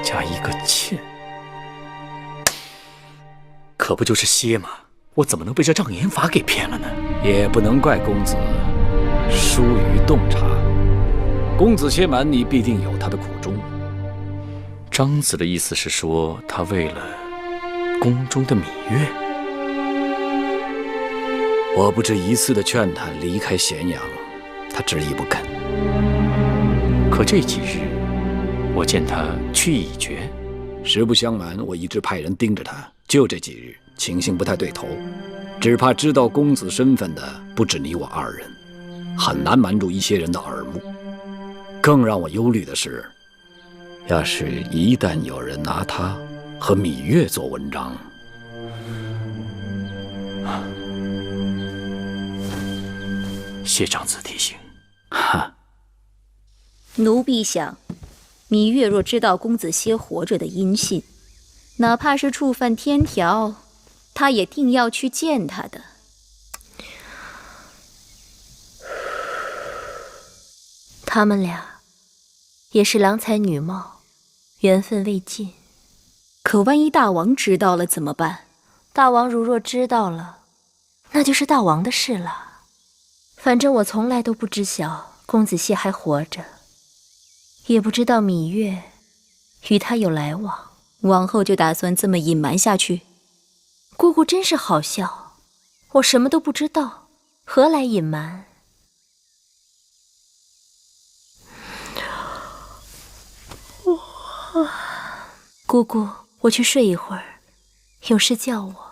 加一个倩，可不就是歇吗？我怎么能被这障眼法给骗了呢？也不能怪公子疏于洞察。公子且瞒你，必定有他的苦衷。张子的意思是说，他为了宫中的芈月。我不止一次的劝他离开咸阳，他执意不肯。可这几日，我见他去意已决。实不相瞒，我一直派人盯着他，就这几日情形不太对头，只怕知道公子身份的不止你我二人，很难瞒住一些人的耳目。更让我忧虑的是，要是一旦有人拿他和芈月做文章，谢张子提醒。哈，奴婢想，芈月若知道公子歇活着的音信，哪怕是触犯天条，她也定要去见他的。他们俩也是郎才女貌，缘分未尽。可万一大王知道了怎么办？大王如若知道了，那就是大王的事了。反正我从来都不知晓公子燮还活着，也不知道芈月与他有来往。王后就打算这么隐瞒下去？姑姑真是好笑，我什么都不知道，何来隐瞒？姑姑，我去睡一会儿，有事叫我。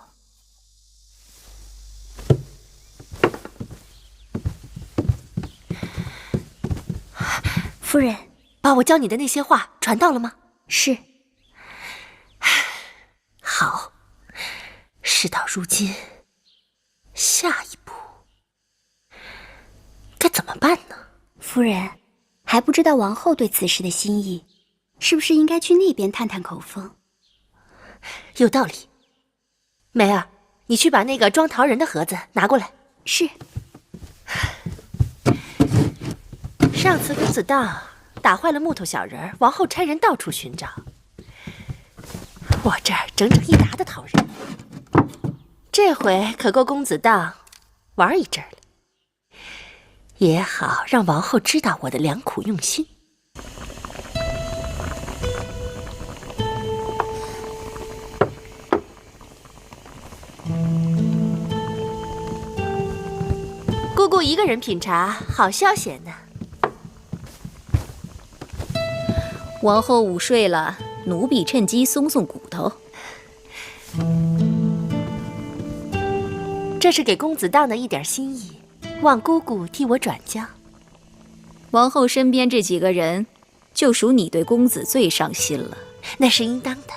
夫人，把我教你的那些话传到了吗？是。好，事到如今，下一步该怎么办呢？夫人，还不知道王后对此事的心意，是不是应该去那边探探口风？有道理。梅儿，你去把那个装桃仁的盒子拿过来。是。上次公子荡打坏了木头小人，王后差人到处寻找，我这儿整整1沓的桃仁，这回可够公子荡玩一阵了。也好让王后知道我的良苦用心。姑姑一个人品茶，好消闲呢。王后午睡了，奴婢趁机松松骨头。这是给公子荡的一点心意，望姑姑替我转交。王后身边这几个人，就属你对公子最上心了。那是应当的。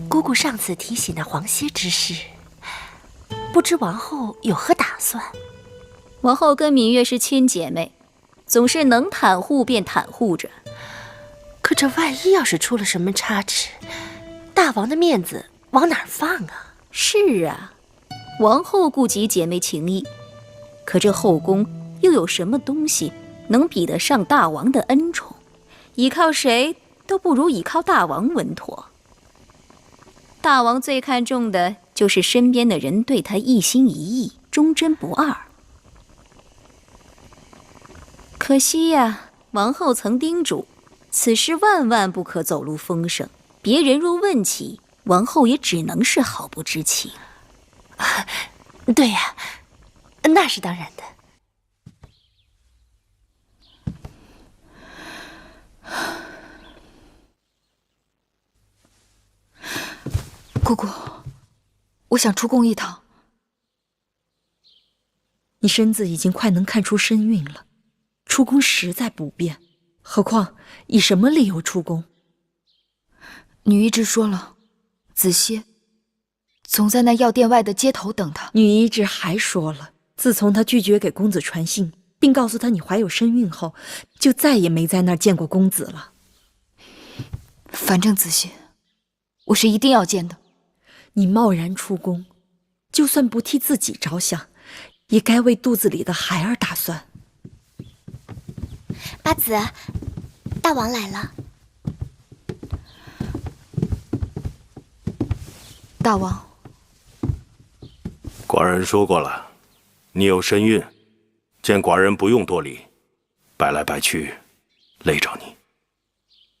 姑姑上次提起那黄歇之事，不知王后有何打算？王后跟芈月是亲姐妹，总是能袒护便袒护着。可这万一要是出了什么差池，大王的面子往哪儿放啊？是啊，王后顾及姐妹情谊，可这后宫又有什么东西能比得上大王的恩宠？依靠谁都不如依靠大王稳妥。大王最看重的就是身边的人对他一心一意、忠贞不二。可惜呀，王后曾叮嘱，此事万万不可走漏风声。别人若问起，王后也只能是毫不知情。对呀，那是当然的。姑姑，我想出宫一趟。你身子已经快能看出身孕了，出宫实在不便。何况以什么理由出宫？女医之说了，子歇总在那药店外的街头等他。女医之还说了，自从他拒绝给公子传信，并告诉他你怀有身孕后，就再也没在那儿见过公子了。反正子歇，我是一定要见的。你贸然出宫，就算不替自己着想，也该为肚子里的孩儿打算。八子，大王来了。大王，寡人说过了，你有身孕，见寡人不用多礼，摆来摆去，累着你。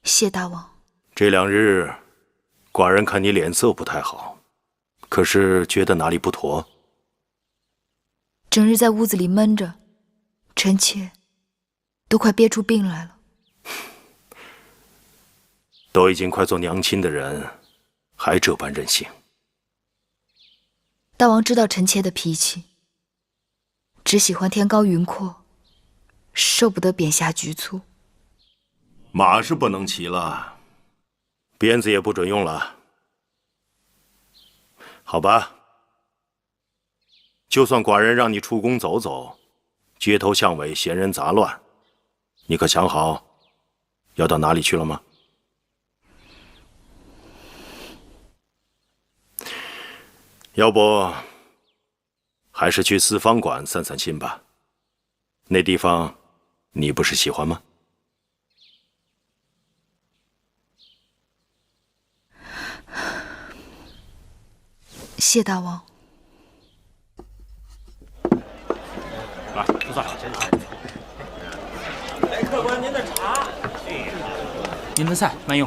谢大王。这2日，寡人看你脸色不太好，可是觉得哪里不妥？整日在屋子里闷着，臣妾都快憋出病来了。都已经快做娘亲的人，还这般任性。大王知道臣妾的脾气，只喜欢天高云阔，受不得贬下局促。马是不能骑了，鞭子也不准用了。好吧，就算寡人让你出宫走走，街头巷尾闲人杂乱，你可想好要到哪里去了吗？要不还是去四方馆散散心吧。那地方，你不是喜欢吗？谢大王。来，吃菜。来，客官，您的茶。您的菜慢用。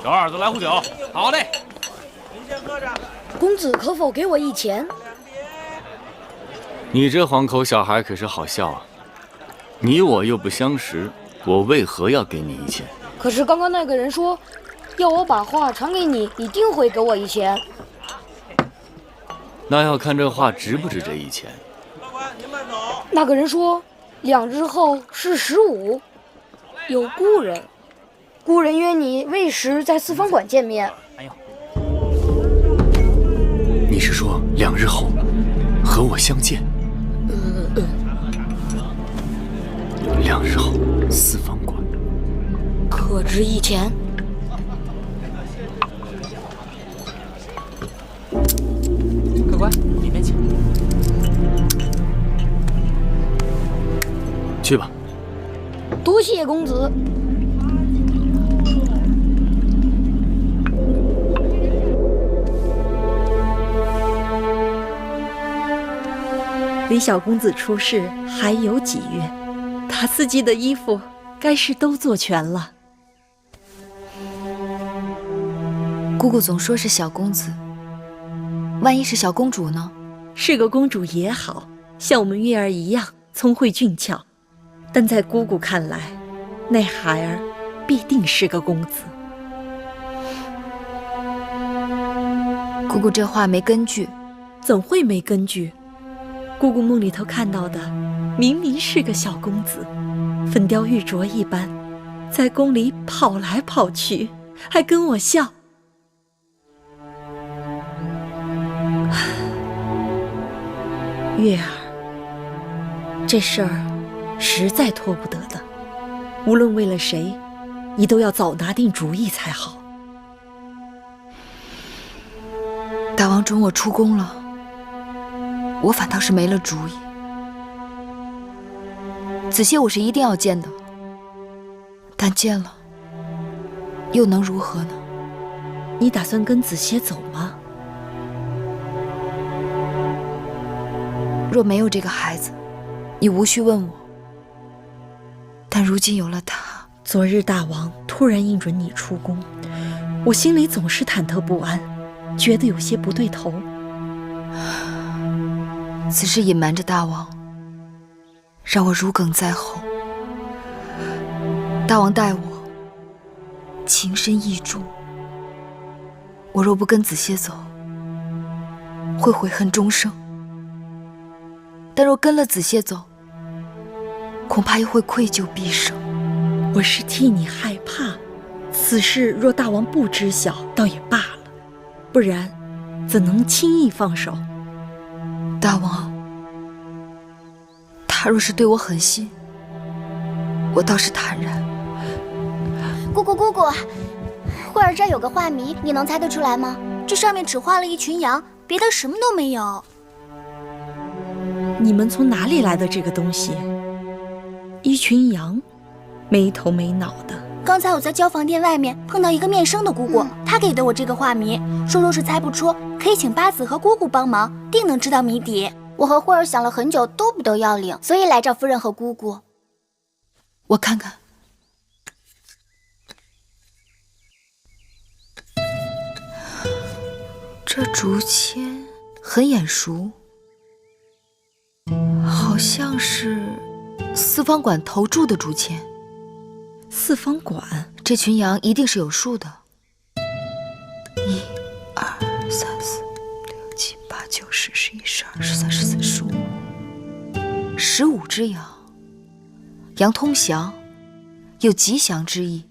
小二子来壶酒。好嘞。您先喝着。公子可否给我1钱？你这黄口小孩可是好笑啊！你我又不相识，我为何要给你1钱？可是刚刚那个人说，要我把话传给你，一定会给我1钱。那要看这话值不值这1钱。那个人说，2日后是15，有故人，故人约你未时在四方馆见面。你是说2日后和我相见？2日后四方馆，可值1钱。客官，里面请。去吧。多谢公子。离小公子出世还有几月，他四季的衣服该是都做全了。姑姑总说是小公子，万一是小公主呢？是个公主也好，像我们月儿一样聪慧俊俏，但在姑姑看来，那孩儿必定是个公子。姑姑这话没根据。怎会没根据？姑姑梦里头看到的，明明是个小公子，粉雕玉琢一般，在宫里跑来跑去，还跟我笑。月儿，这事儿实在拖不得的，无论为了谁，你都要早拿定主意才好。大王准我出宫了，我反倒是没了主意。子歇我是一定要见的，但见了又能如何呢？你打算跟子歇走吗？若没有这个孩子，你无需问我。但如今有了他，昨日大王突然应准你出宫，我心里总是忐忑不安，觉得有些不对头。此事隐瞒着大王，让我如鲠在喉。大王待我情深意重，我若不跟子歇走，会悔恨终生。但若跟了子歇走，恐怕又会愧疚毕生。我是替你害怕，此事若大王不知晓，倒也罢了，不然怎能轻易放手？大王，他若是对我狠心，我倒是坦然。姑姑，慧儿这儿有个画谜，你能猜得出来吗？这上面只画了一群羊，别的什么都没有。你们从哪里来的这个东西？一群羊，没头没脑的。刚才我在交房店外面碰到一个面生的姑姑，她给的我这个画谜，说若是猜不出，可以请八子和姑姑帮忙，定能知道谜底。我和慧儿想了很久都不得要领，所以来找夫人和姑姑。我看看。这竹签很眼熟，好像是四方馆投注的竹签。四方馆，这群羊一定是有数的。1、2、3、4、5、6、7、8、9、10、11、12、13、14、15，15只羊，羊通祥，有吉祥之意。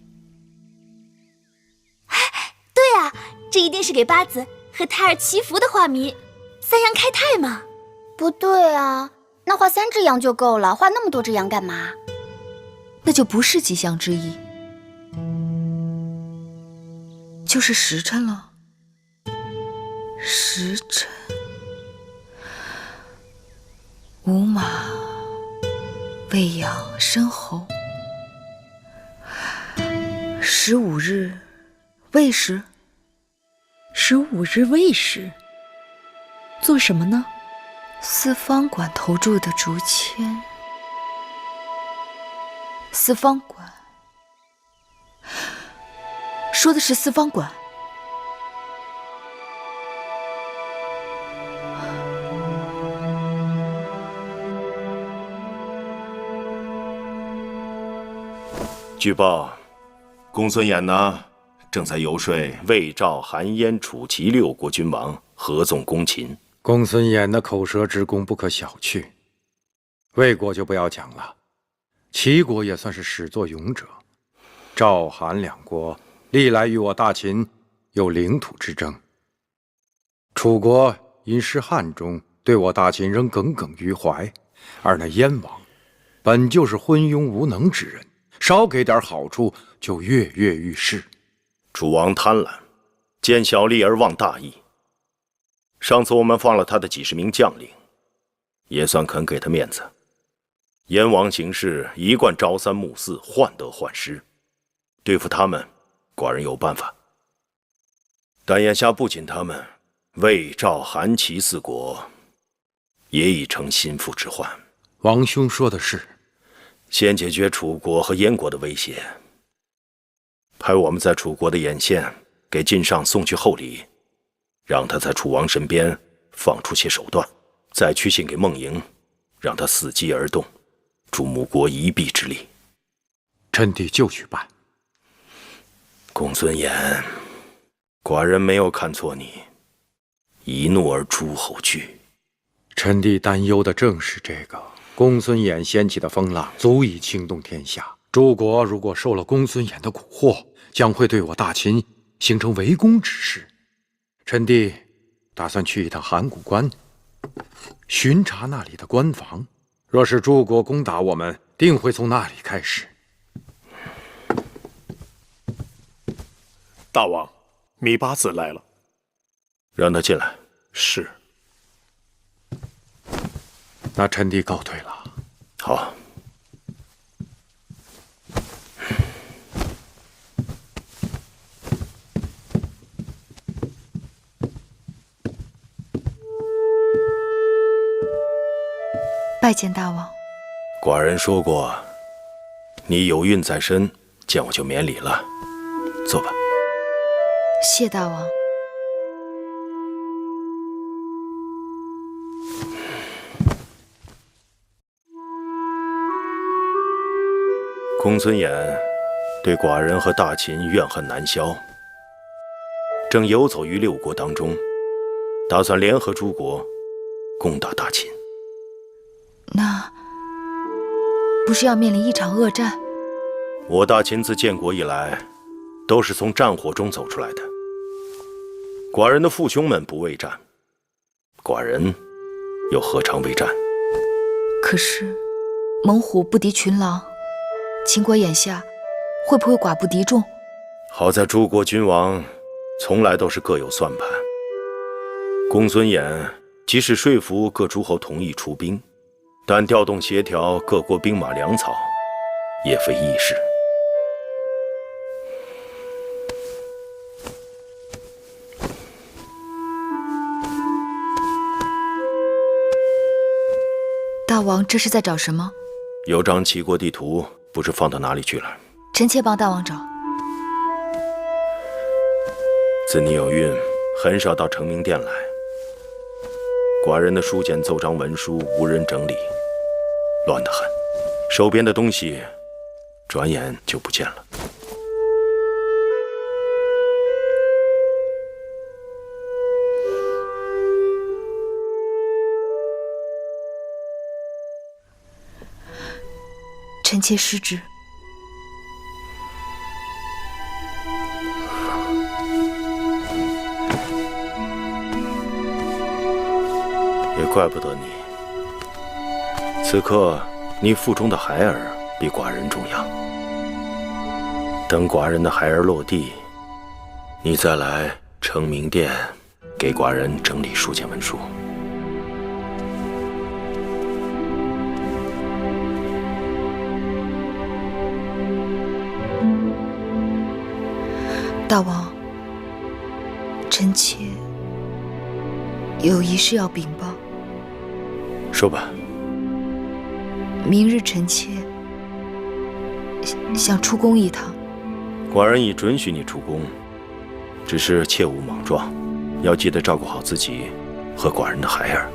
对啊，这一定是给八子和胎儿祈福的画谜，三羊开泰嘛。不对啊，那画3只羊就够了，画那么多只羊干嘛？那就不是吉祥之意，就是时辰了。时辰，午马喂养申猴，15日未时。15日未时，做什么呢？四方馆投注的竹签。四方馆，说的是四方馆。据报，公孙衍呢，正在游说魏、赵、韩、燕、楚、齐6国君王合纵攻秦。公孙衍的口舌之功不可小觑，魏国就不要讲了，齐国也算是始作俑者。赵、韩2国历来与我大秦有领土之争，楚国因失汉中，对我大秦仍耿耿于怀，而那燕王本就是昏庸无能之人，少给点好处就跃跃欲试。楚王贪婪，见小利而忘大义。上次我们放了他的几10名将领，也算肯给他面子。燕王行事一贯朝三暮四，患得患失，对付他们，寡人有办法。但眼下不仅他们，魏、赵、韩、齐4国也已成心腹之患。王兄说的是，先解决楚国和燕国的威胁，派我们在楚国的眼线给晋上送去厚礼，让他在楚王身边放出些手段，再去信给孟莹，让他伺机而动，助母国一臂之力。臣弟就去办。公孙衍，寡人没有看错你，一怒而诸侯惧。臣弟担忧的正是这个。公孙衍掀起的风浪足以惊动天下，诸国如果受了公孙衍的蛊惑，将会对我大秦形成围攻之势。臣弟打算去一趟函谷关，巡查那里的关防。若是诸国攻打我们，定会从那里开始。大王，芈八子来了，让他进来。是。那臣弟告退了。好。拜见大王。寡人说过，你有孕在身，见我就免礼了。坐吧。谢大王。公孙衍对寡人和大秦怨恨难消，正游走于6国当中，打算联合诸国攻打大秦。那不是要面临一场恶战？我大秦自建国以来，都是从战火中走出来的。寡人的父兄们不畏战，寡人又何尝畏战？可是猛虎不敌群狼，秦国眼下会不会寡不敌众？好在诸国君王从来都是各有算盘。公孙衍即使说服各诸侯同意出兵，但调动协调各国兵马粮草也非易事。大王这是在找什么？有张齐国地图，不知放到哪里去了。臣妾帮大王找。自你有孕，很少到承明殿来。寡人的书简奏章文书无人整理，乱得很。手边的东西，转眼就不见了。臣妾失职。也怪不得你。此刻你腹中的孩儿比寡人重要。等寡人的孩儿落地，你再来承明殿给寡人整理书简文书。大王，臣妾有一事要禀报。说吧。明日臣妾想出宫一趟。寡人已准许你出宫，只是切勿莽撞，要记得照顾好自己和寡人的孩儿。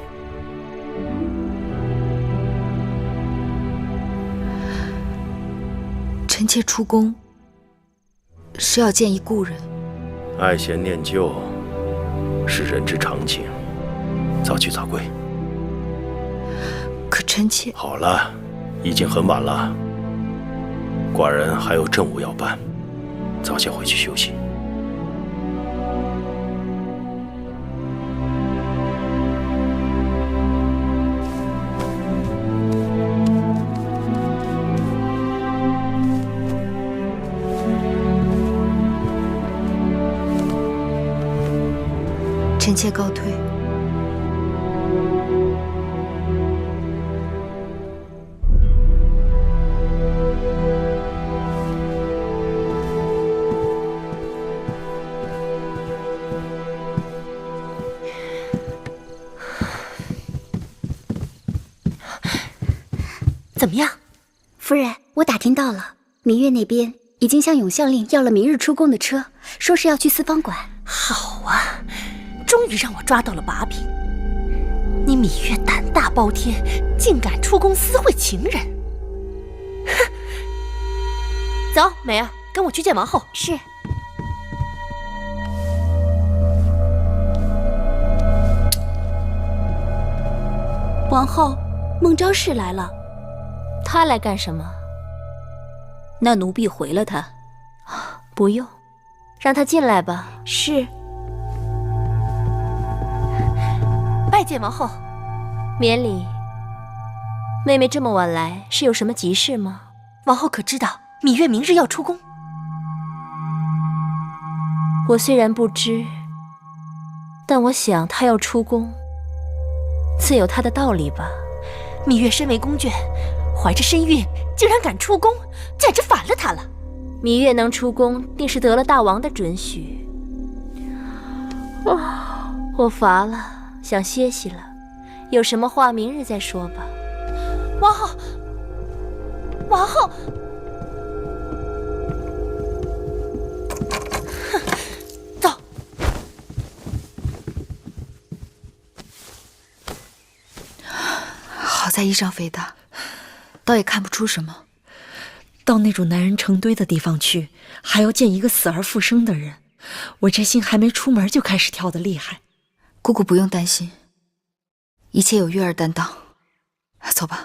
臣妾出宫是要见一故人。爱贤念旧是人之常情，早去早归。可臣妾……好了，已经很晚了，寡人还有政务要办，早些回去休息。臣妾告退。怎么样，夫人？我打听到了，芈月那边已经向永孝令要了明日出宫的车，说是要去四方馆。好啊，终于让我抓到了把柄。你芈月胆大包天，竟敢出宫私会情人！哼！走，美儿，跟我去见王后。是。王后，孟昭氏来了。他来干什么？那奴婢回了他。不用，让他进来吧。是。拜见王后。免礼。妹妹这么晚来，是有什么急事吗？王后可知道芈月明日要出宫？我虽然不知，但我想她要出宫，自有她的道理吧。芈月身为宫眷，怀着身孕，竟然敢出宫，简直反了她了。芈月能出宫，定是得了大王的准许。我乏了，想歇息了。有什么话明日再说吧。王后，王后，哼，走。好在衣裳肥大，倒也看不出什么。到那种男人成堆的地方去，还要见一个死而复生的人，我这心还没出门就开始跳得厉害。姑姑不用担心，一切有月儿担当。走吧。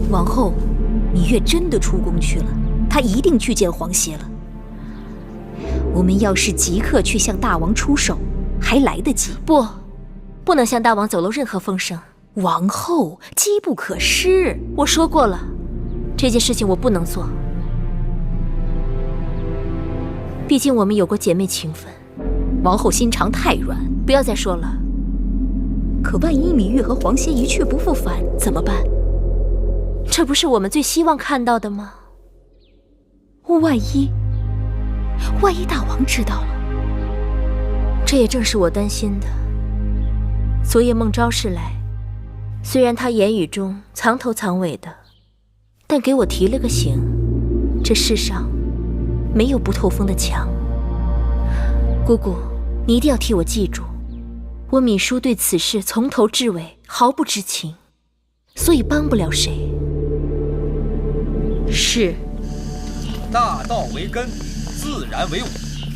王后，芈月真的出宫去了，她一定去见皇歇了。我们要是即刻去向大王出手，还来得及。不能向大王走漏任何风声。王后，机不可失。我说过了，这件事情我不能做。毕竟我们有过姐妹情分。王后心肠太软，不要再说了。可万一芈月和皇歇一去不复返，怎么办？这不是我们最希望看到的吗？万一大王知道了，这也正是我担心的。昨夜孟昭氏来，虽然她言语中藏头藏尾的，但给我提了个醒：这世上没有不透风的墙。姑姑，你一定要替我记住，我芈姝对此事从头至尾毫不知情，所以帮不了谁。是。大道为根，自然为武，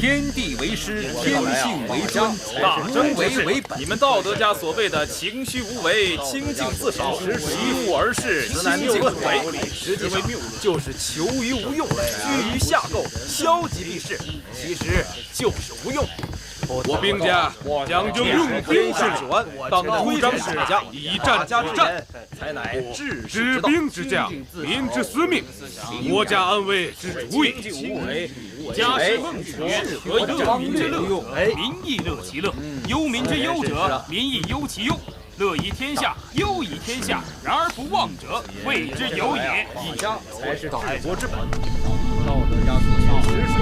天地为师，天性为尊，大真为本。你们道德家所谓的情虚无为、清净自守、依附而事、清净不为，实际上就是求于无用，居于下构，消极避世，其实就是无用。我兵家讲究用兵之礼，当主张士将以战之战，才乃治兵之将，民之司命，国家安危之主也。家事孟学，和乐民之乐，民亦乐其乐；忧民之忧者，民亦忧其忧。乐以天下，忧以天下，然而不忘者，谓之有也。以下才是治国之本。道德家思想实属于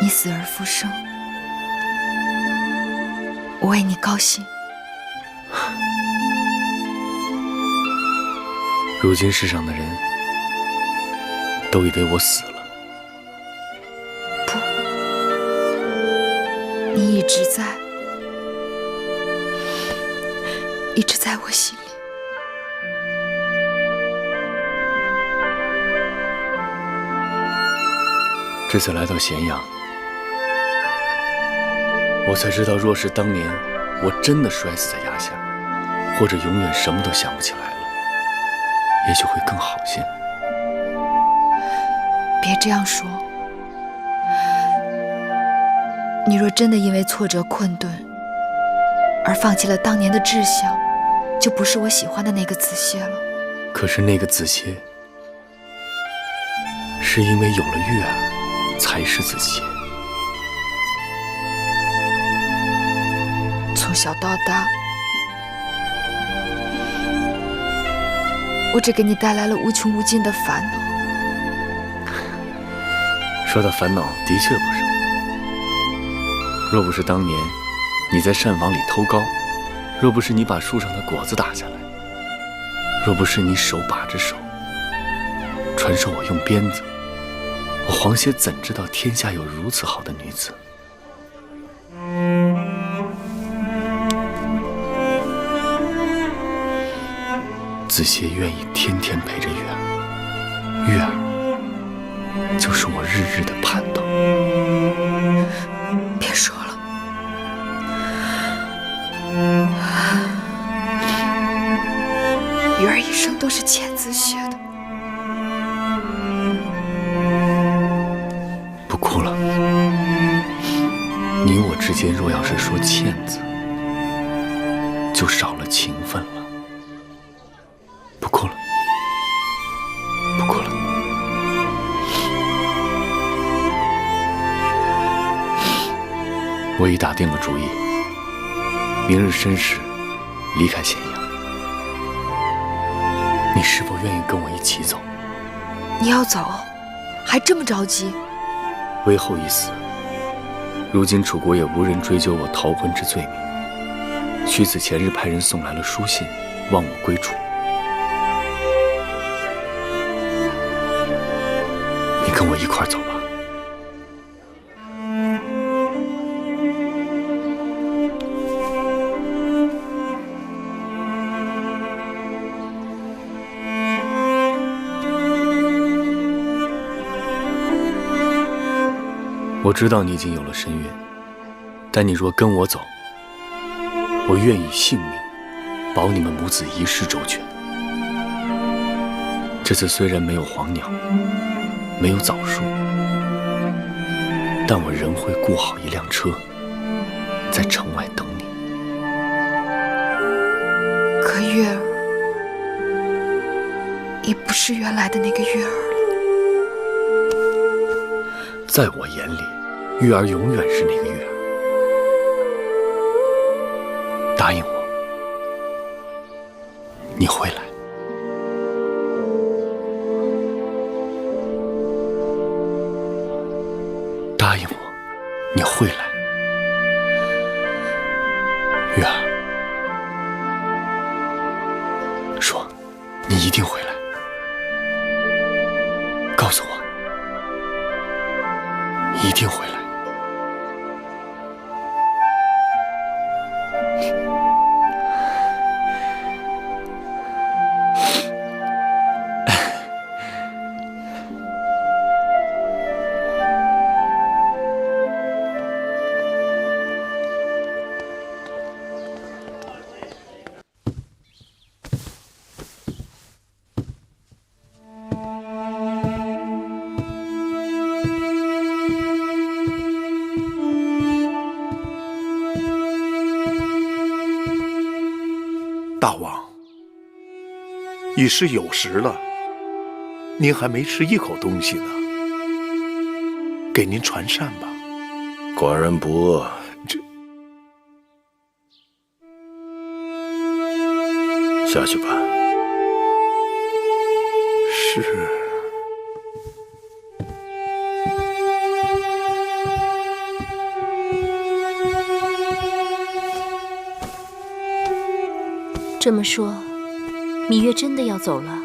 你死而复生，我为你高兴。如今世上的人都以为我死了。不，你一直在我心里。这次来到咸阳，我才知道，若是当年我真的摔死在崖下，或者永远什么都想不起来了，也许会更好些。别这样说，你若真的因为挫折困顿而放弃了当年的志向，就不是我喜欢的那个子歇了。可是那个子歇，是因为有了月儿，才是子歇。从小到大，我只给你带来了无穷无尽的烦恼。说到烦恼，的确不少。若不是当年你在膳房里偷糕，若不是你把树上的果子打下来，若不是你手把着手传授我用鞭子，我黄歇怎知道天下有如此好的女子？子歇愿意天天陪着月儿，月儿就是我日日的盼头。别说了，月儿一生都是欠子歇的。不哭了，你我之间若要是说欠字，就少了情分了。不哭了，不哭了。我已打定了主意，明日申时离开咸阳。你是否愿意跟我一起走？你要走，还这么着急？为后一死，如今楚国也无人追究我逃婚之罪名，屈子前日派人送来了书信，望我归主。你跟我一块儿走吧。我知道你已经有了身孕，但你若跟我走，我愿以性命保你们母子一世周全。这次虽然没有黄鸟，没有枣树，但我仍会雇好一辆车，在城外等你。可月儿已不是原来的那个月儿了。在我眼里，月儿永远是那个月儿。答应我，你会来。答应我，你会来，月儿。说，你一定会来。告诉我，你一定会来。大王，已是酉时了，您还没吃一口东西呢，给您传膳吧。寡人不饿。下去吧。是。这么说，芈月真的要走了？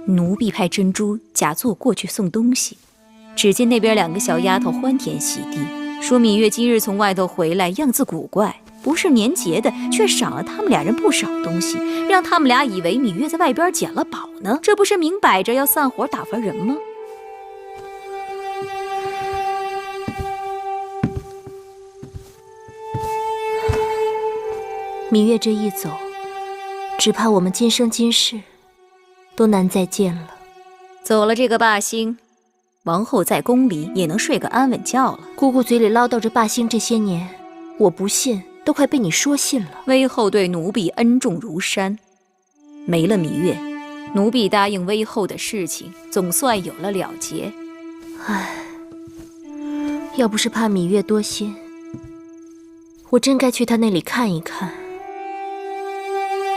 奴婢派珍珠假作过去送东西，只见那边两个小丫头欢天喜地，说芈月今日从外头回来，样子古怪，不是年节的，却赏了他们俩人不少东西，让他们俩以为芈月在外边捡了宝呢。这不是明摆着要散伙打发人吗？芈月这一走，只怕我们今生今世都难再见了。走了这个霸星，王后在宫里也能睡个安稳觉了。姑姑嘴里唠叨着霸星这些年，我不信，都快被你说信了。威后对奴婢恩重如山，没了芈月，奴婢答应威后的事情总算有了了结。唉，要不是怕芈月多心，我真该去她那里看一看，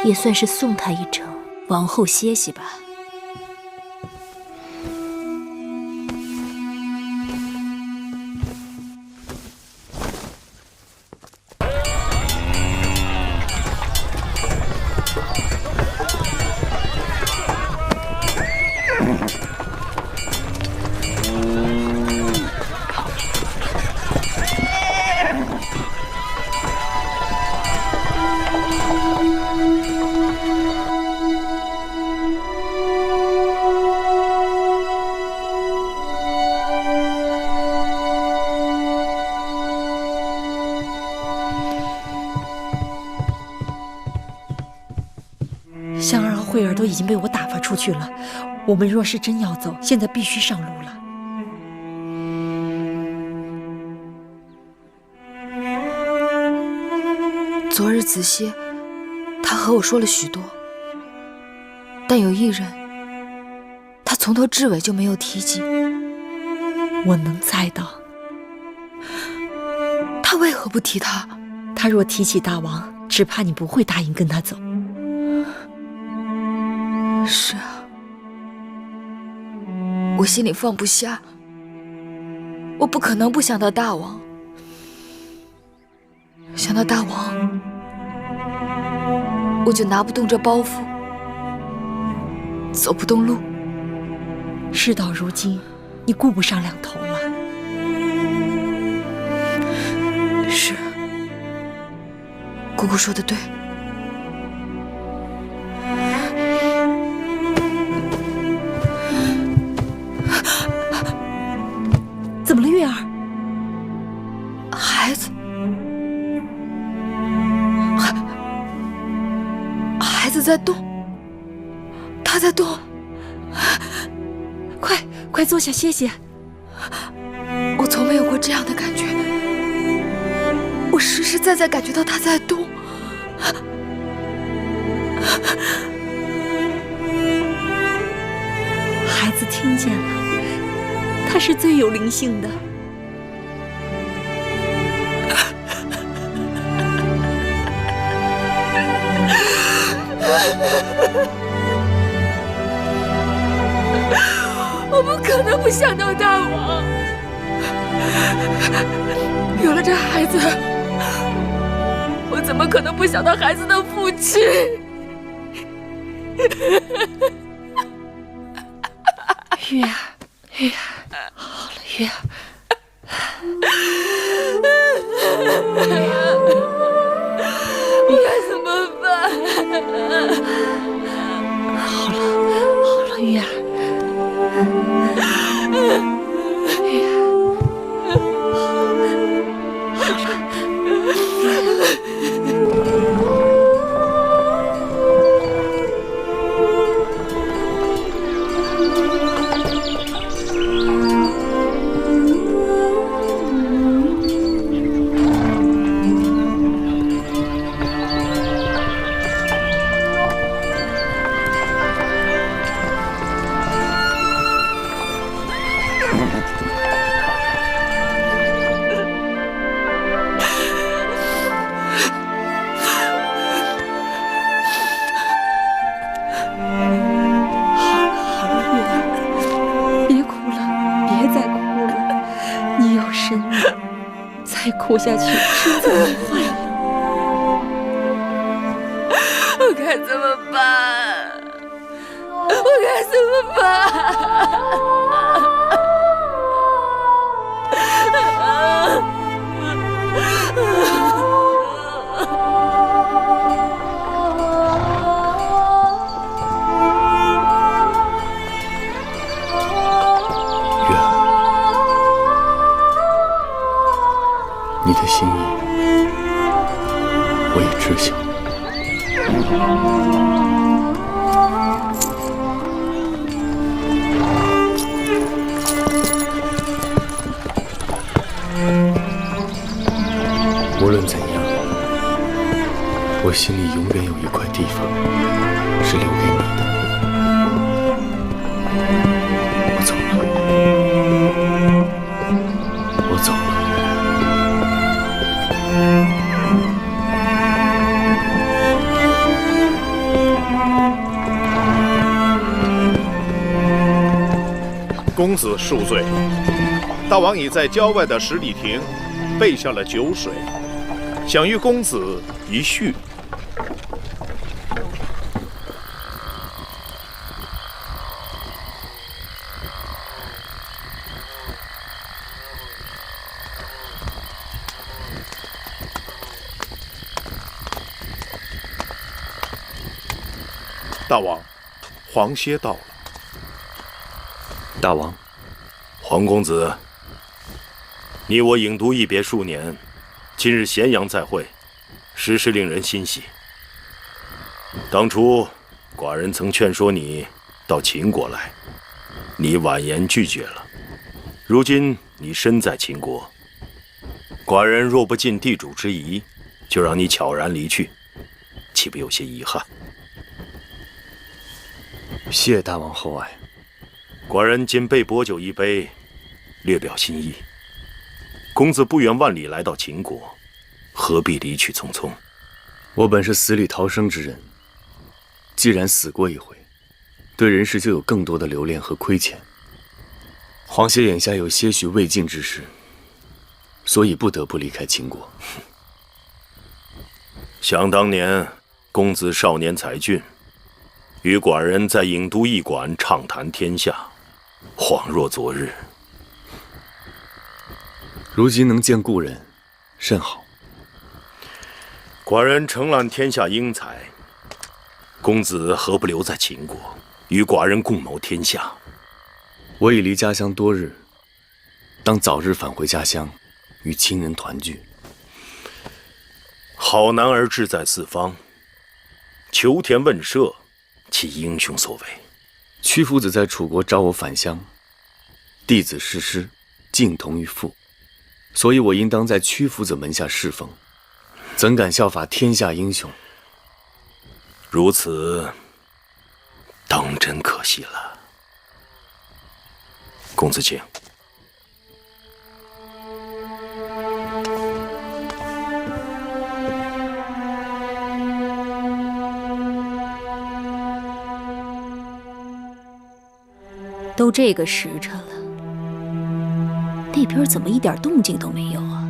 也算是送她一程。王后歇息吧。香儿和慧儿都已经被我打发出去了，我们若是真要走，现在必须上路了。昨日子歇，他和我说了许多，但有一人，他从头至尾就没有提及。我能猜到，他为何不提他？他若提起大王，只怕你不会答应跟他走。是啊，我心里放不下，我不可能不想到大王。想到大王，我就拿不动这包袱，走不动路。事到如今，你顾不上两头了。是，姑姑说的对。怎么了，月儿？孩子，孩子在动，他在动。快坐下歇歇。我从没有过这样的感觉，我实实在在感觉到他在动。孩子听见了，他是最有灵性的。我不可能不想到大王。有了这孩子，我怎么可能不想到孩子的父亲？月儿，月儿，好了，月儿。我该怎么办？好了，月儿。哭下去，身子会坏了。我该怎么办？我该怎么办？你的心意，我也知晓。无论怎样，我心里永远有一块地方是留给你的。我走了，我走了。公子恕罪，大王已在郊外的十里亭备下了酒水，想与公子一叙。大王，黄歇到了。大王，黄公子，你我影都一别数年，今日咸阳再会，实是令人欣喜。当初寡人曾劝说你到秦国来，你婉言拒绝了。如今你身在秦国，寡人若不尽地主之谊，就让你悄然离去，岂不有些遗憾？谢大王厚爱。寡人仅备薄酒一杯，略表心意。公子不远万里来到秦国，何必离去匆匆？我本是死里逃生之人，既然死过一回，对人世就有更多的留恋和亏欠。黄歇眼下有些许未尽之事，所以不得不离开秦国。想当年，公子少年才俊，与寡人在郢都驿馆畅谈天下，恍若昨日。如今能见故人，甚好。寡人承揽天下英才，公子何不留在秦国，与寡人共谋天下？我已离家乡多日，当早日返回家乡，与亲人团聚。好男儿志在四方，求田问舍，其英雄所为。屈夫子在楚国召我返乡，弟子誓师，敬同于父，所以我应当在屈夫子门下侍奉，怎敢效法天下英雄？如此，当真可惜了。公子请。都这个时辰了，那边怎么一点动静都没有啊？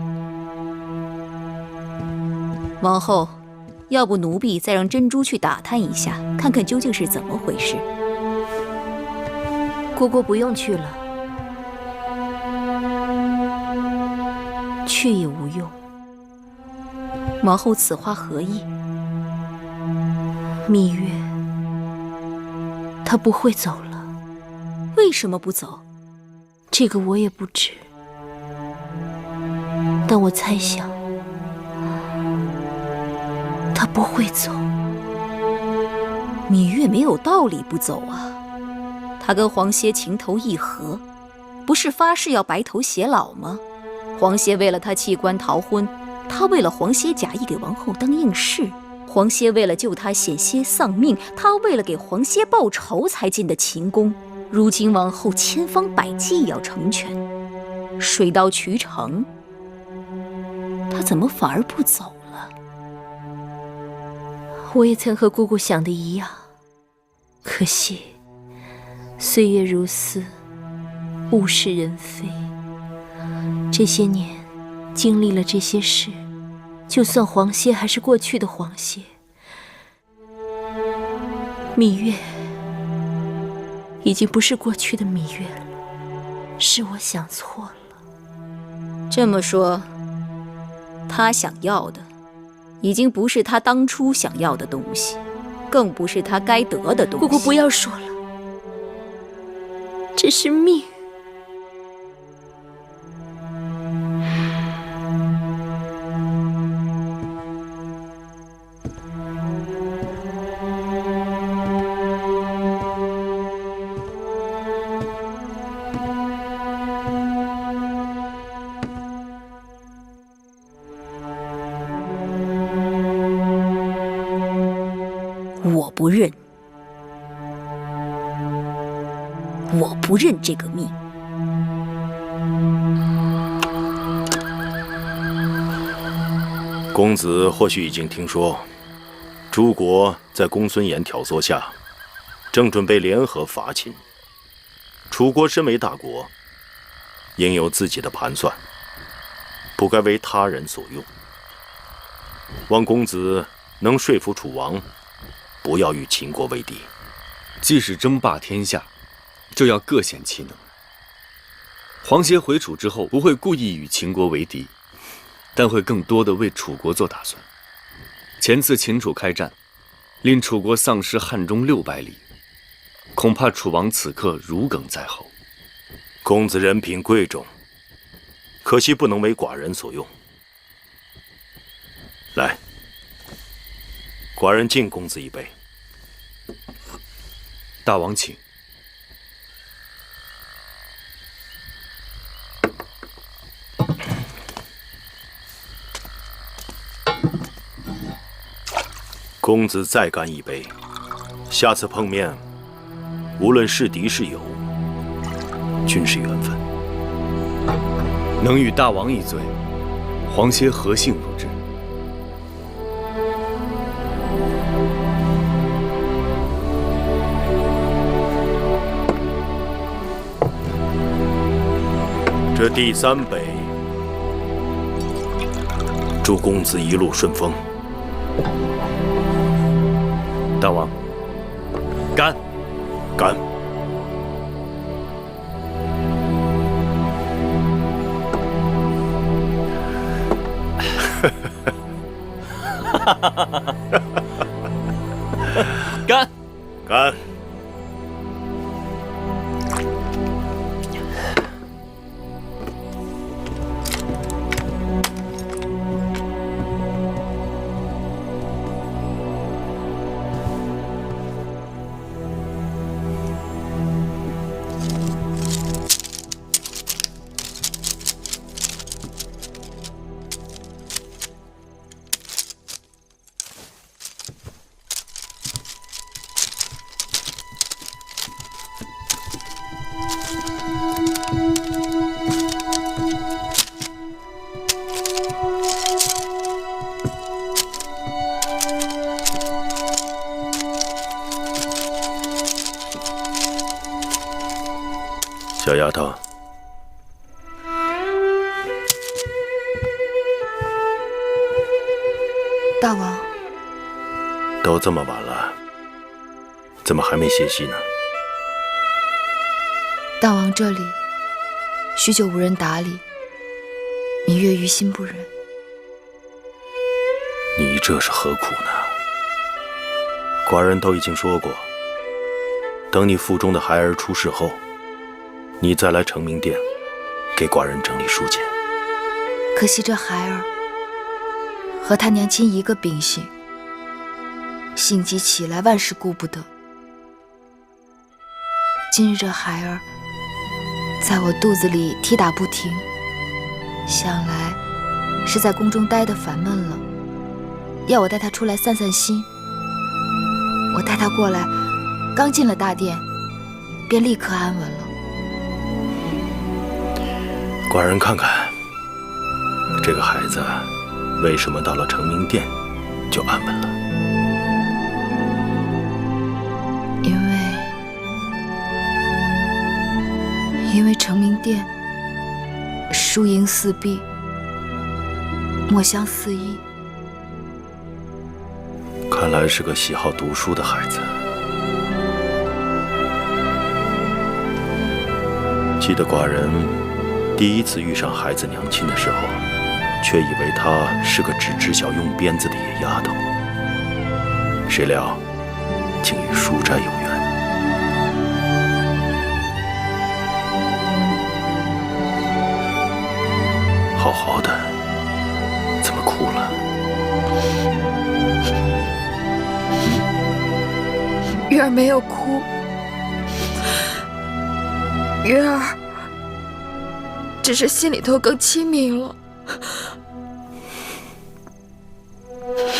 王后，要不奴婢再让珍珠去打探一下，看看究竟是怎么回事。姑姑不用去了，去也无用。王后此话何意？芈月，她不会走了。为什么不走？这个我也不知，但我猜想，她不会走。芈月没有道理不走啊！她跟黄歇情投意合，不是发誓要白头偕老吗？黄歇为了她弃官逃婚，她为了黄歇假意给王后当应试，黄歇为了救她险些丧命，她为了给黄歇报仇才进的秦宫。如今王后千方百计要成全，水到渠成，她怎么反而不走了？我也曾和姑姑想的一样，可惜岁月如斯，物是人非。这些年经历了这些事，就算黄歇还是过去的黄歇，芈月已经不是过去的芈月了，是我想错了。这么说，他想要的已经不是他当初想要的东西，更不是他该得的东西。姑姑不要说了，这是命。我不认，我不认这个命。公子或许已经听说，诸国在公孙衍挑唆下，正准备联合伐秦。楚国身为大国，应有自己的盘算，不该为他人所用。望公子能说服楚王，不要与秦国为敌。即使争霸天下，就要各显其能。黄歇回楚之后，不会故意与秦国为敌，但会更多的为楚国做打算。前次秦楚开战，令楚国丧失汉中600里，恐怕楚王此刻如鲠在喉。公子人品贵重，可惜不能为寡人所用。来，寡人敬公子一杯。大王请。公子再干一杯，下次碰面，无论是敌是友，均是缘分。能与大王一醉，黄歇何幸如之？这第3杯，祝公子一路顺风。大王，干！干！干！干！小丫头，大王，都这么晚了，怎么还没歇息呢？大王这里许久无人打理，芈月于心不忍。你这是何苦呢？寡人都已经说过，等你腹中的孩儿出世后，你再来成明殿，给寡人整理书简。可惜这孩儿和他娘亲一个秉性，性急起来万事顾不得。今日这孩儿在我肚子里踢打不停，想来是在宫中待得烦闷了，要我带他出来散散心。我带他过来，刚进了大殿，便立刻安稳了。寡人看看，这个孩子为什么到了成明殿就安稳了？因为成明殿疏营四壁，墨香四溢。看来是个喜好读书的孩子。记得寡人第一次遇上孩子娘亲的时候，却以为她是个只知晓用鞭子的野丫头，谁料竟与书斋有缘。好好的，怎么哭了？月儿没有哭，月儿只是心里头更清明了。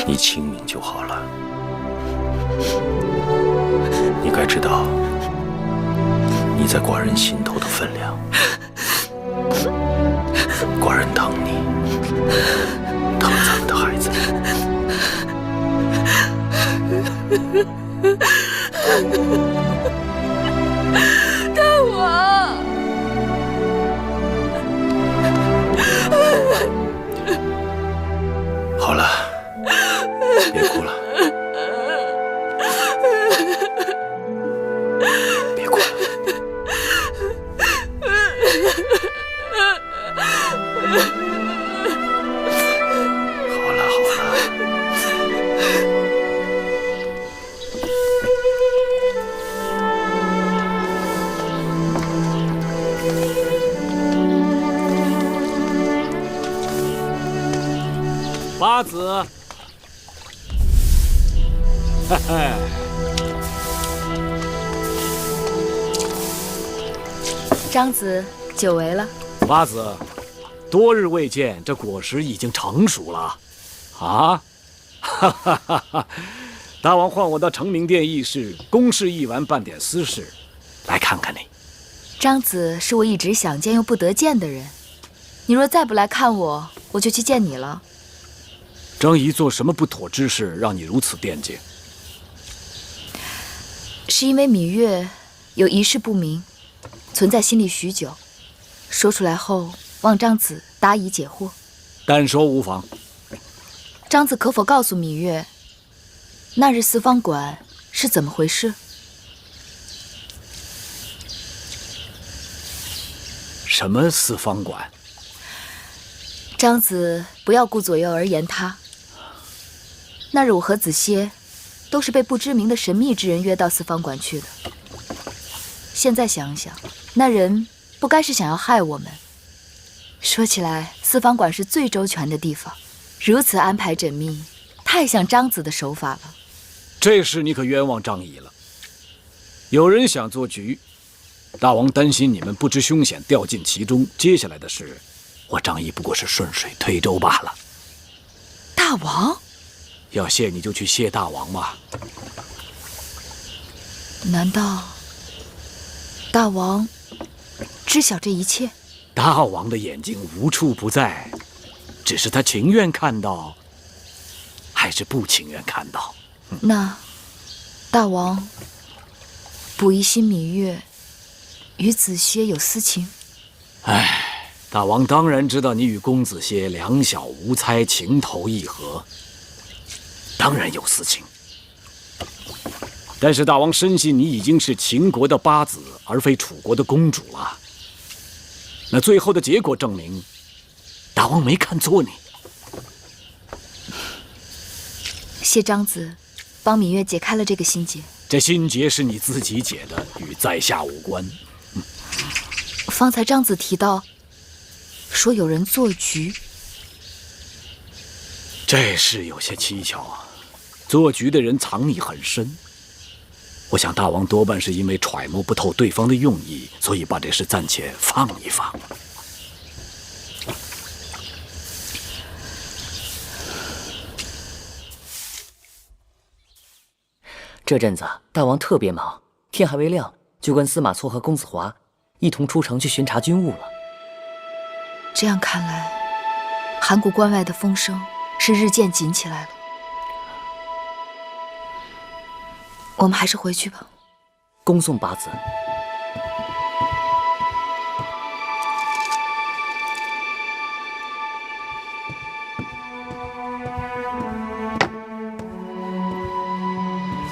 你清明就好了。你该知道你在寡人心头的分量。寡人疼你，疼咱们的孩子。大王，好了，别哭了，别哭了。好了好了，八子，嘿嘿，张子久违了。八子，多日未见，这果实已经成熟了，啊！哈哈哈哈！大王唤我到成明殿议事，公事一完，办点私事，来看看你。张子是我一直想见又不得见的人，你若再不来看我，我就去见你了。张仪做什么不妥之事，让你如此惦记？是因为芈月有一事不明，存在心里许久，说出来后望张子答疑解惑。但说无妨。张子可否告诉芈月，那日四方馆是怎么回事？什么四方馆？张子不要顾左右而言他。那日我和子歇都是被不知名的神秘之人约到四方馆去的。现在想想，那人不该是想要害我们。说起来，四方馆是最周全的地方，如此安排缜密，太像张子的手法了。这事你可冤枉张仪了。有人想做局，大王担心你们不知凶险，掉进其中。接下来的事，我张仪不过是顺水推舟罢了。大王，要谢你就去谢大王嘛。难道大王知晓这一切？大王的眼睛无处不在，只是他情愿看到，还是不情愿看到？那大王不疑心芈月与子歇有私情？唉，大王当然知道你与公子歇两小无猜，情投意合，当然有私情。但是大王深信你已经是秦国的八子，而非楚国的公主了。那最后的结果证明，大王没看错你。谢张子帮芈月解开了这个心结。这心结是你自己解的，与在下无关。方才张子提到，说有人做局，这事有些蹊跷啊。做局的人藏匿很深，我想大王多半是因为揣摩不透对方的用意，所以把这事暂且放一放。这阵子大王特别忙，天还未亮就跟司马错和公子华一同出城去巡查军务了。这样看来，函谷关外的风声是日渐紧起来了。我们还是回去吧。恭送八子。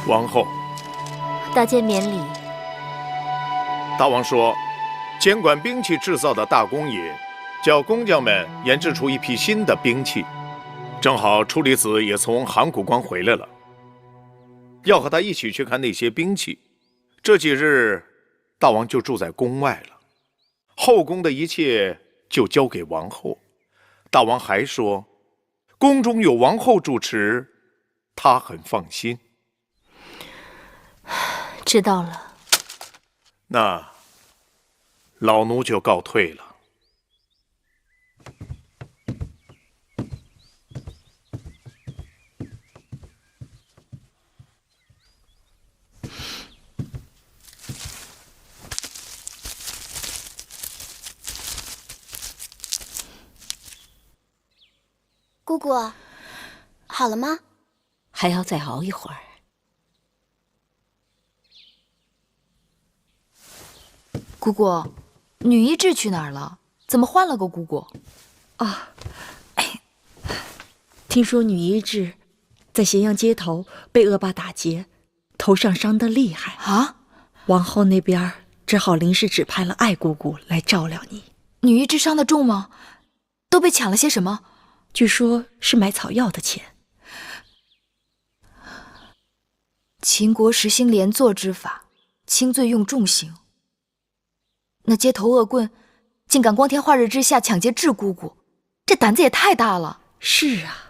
王后，大监免礼。大王说，监管兵器制造的大公爷叫工匠们研制出一批新的兵器，正好处理子也从函谷关回来了，要和他一起去看那些兵器。这几日，大王就住在宫外了，后宫的一切就交给王后。大王还说，宫中有王后主持，他很放心。知道了。那老奴就告退了。姑姑，好了吗？还要再熬一会儿。姑姑，女医治去哪儿了？怎么换了个姑姑？啊，听说女医治在咸阳街头被恶霸打劫，头上伤得厉害啊！王后那边只好临时指派了艾姑姑来照料你。女医治伤得重吗？都被抢了些什么？据说是买草药的钱。秦国实行连坐之法，轻罪用重刑。那街头恶棍竟敢光天化日之下抢劫智姑姑，这胆子也太大了。是啊，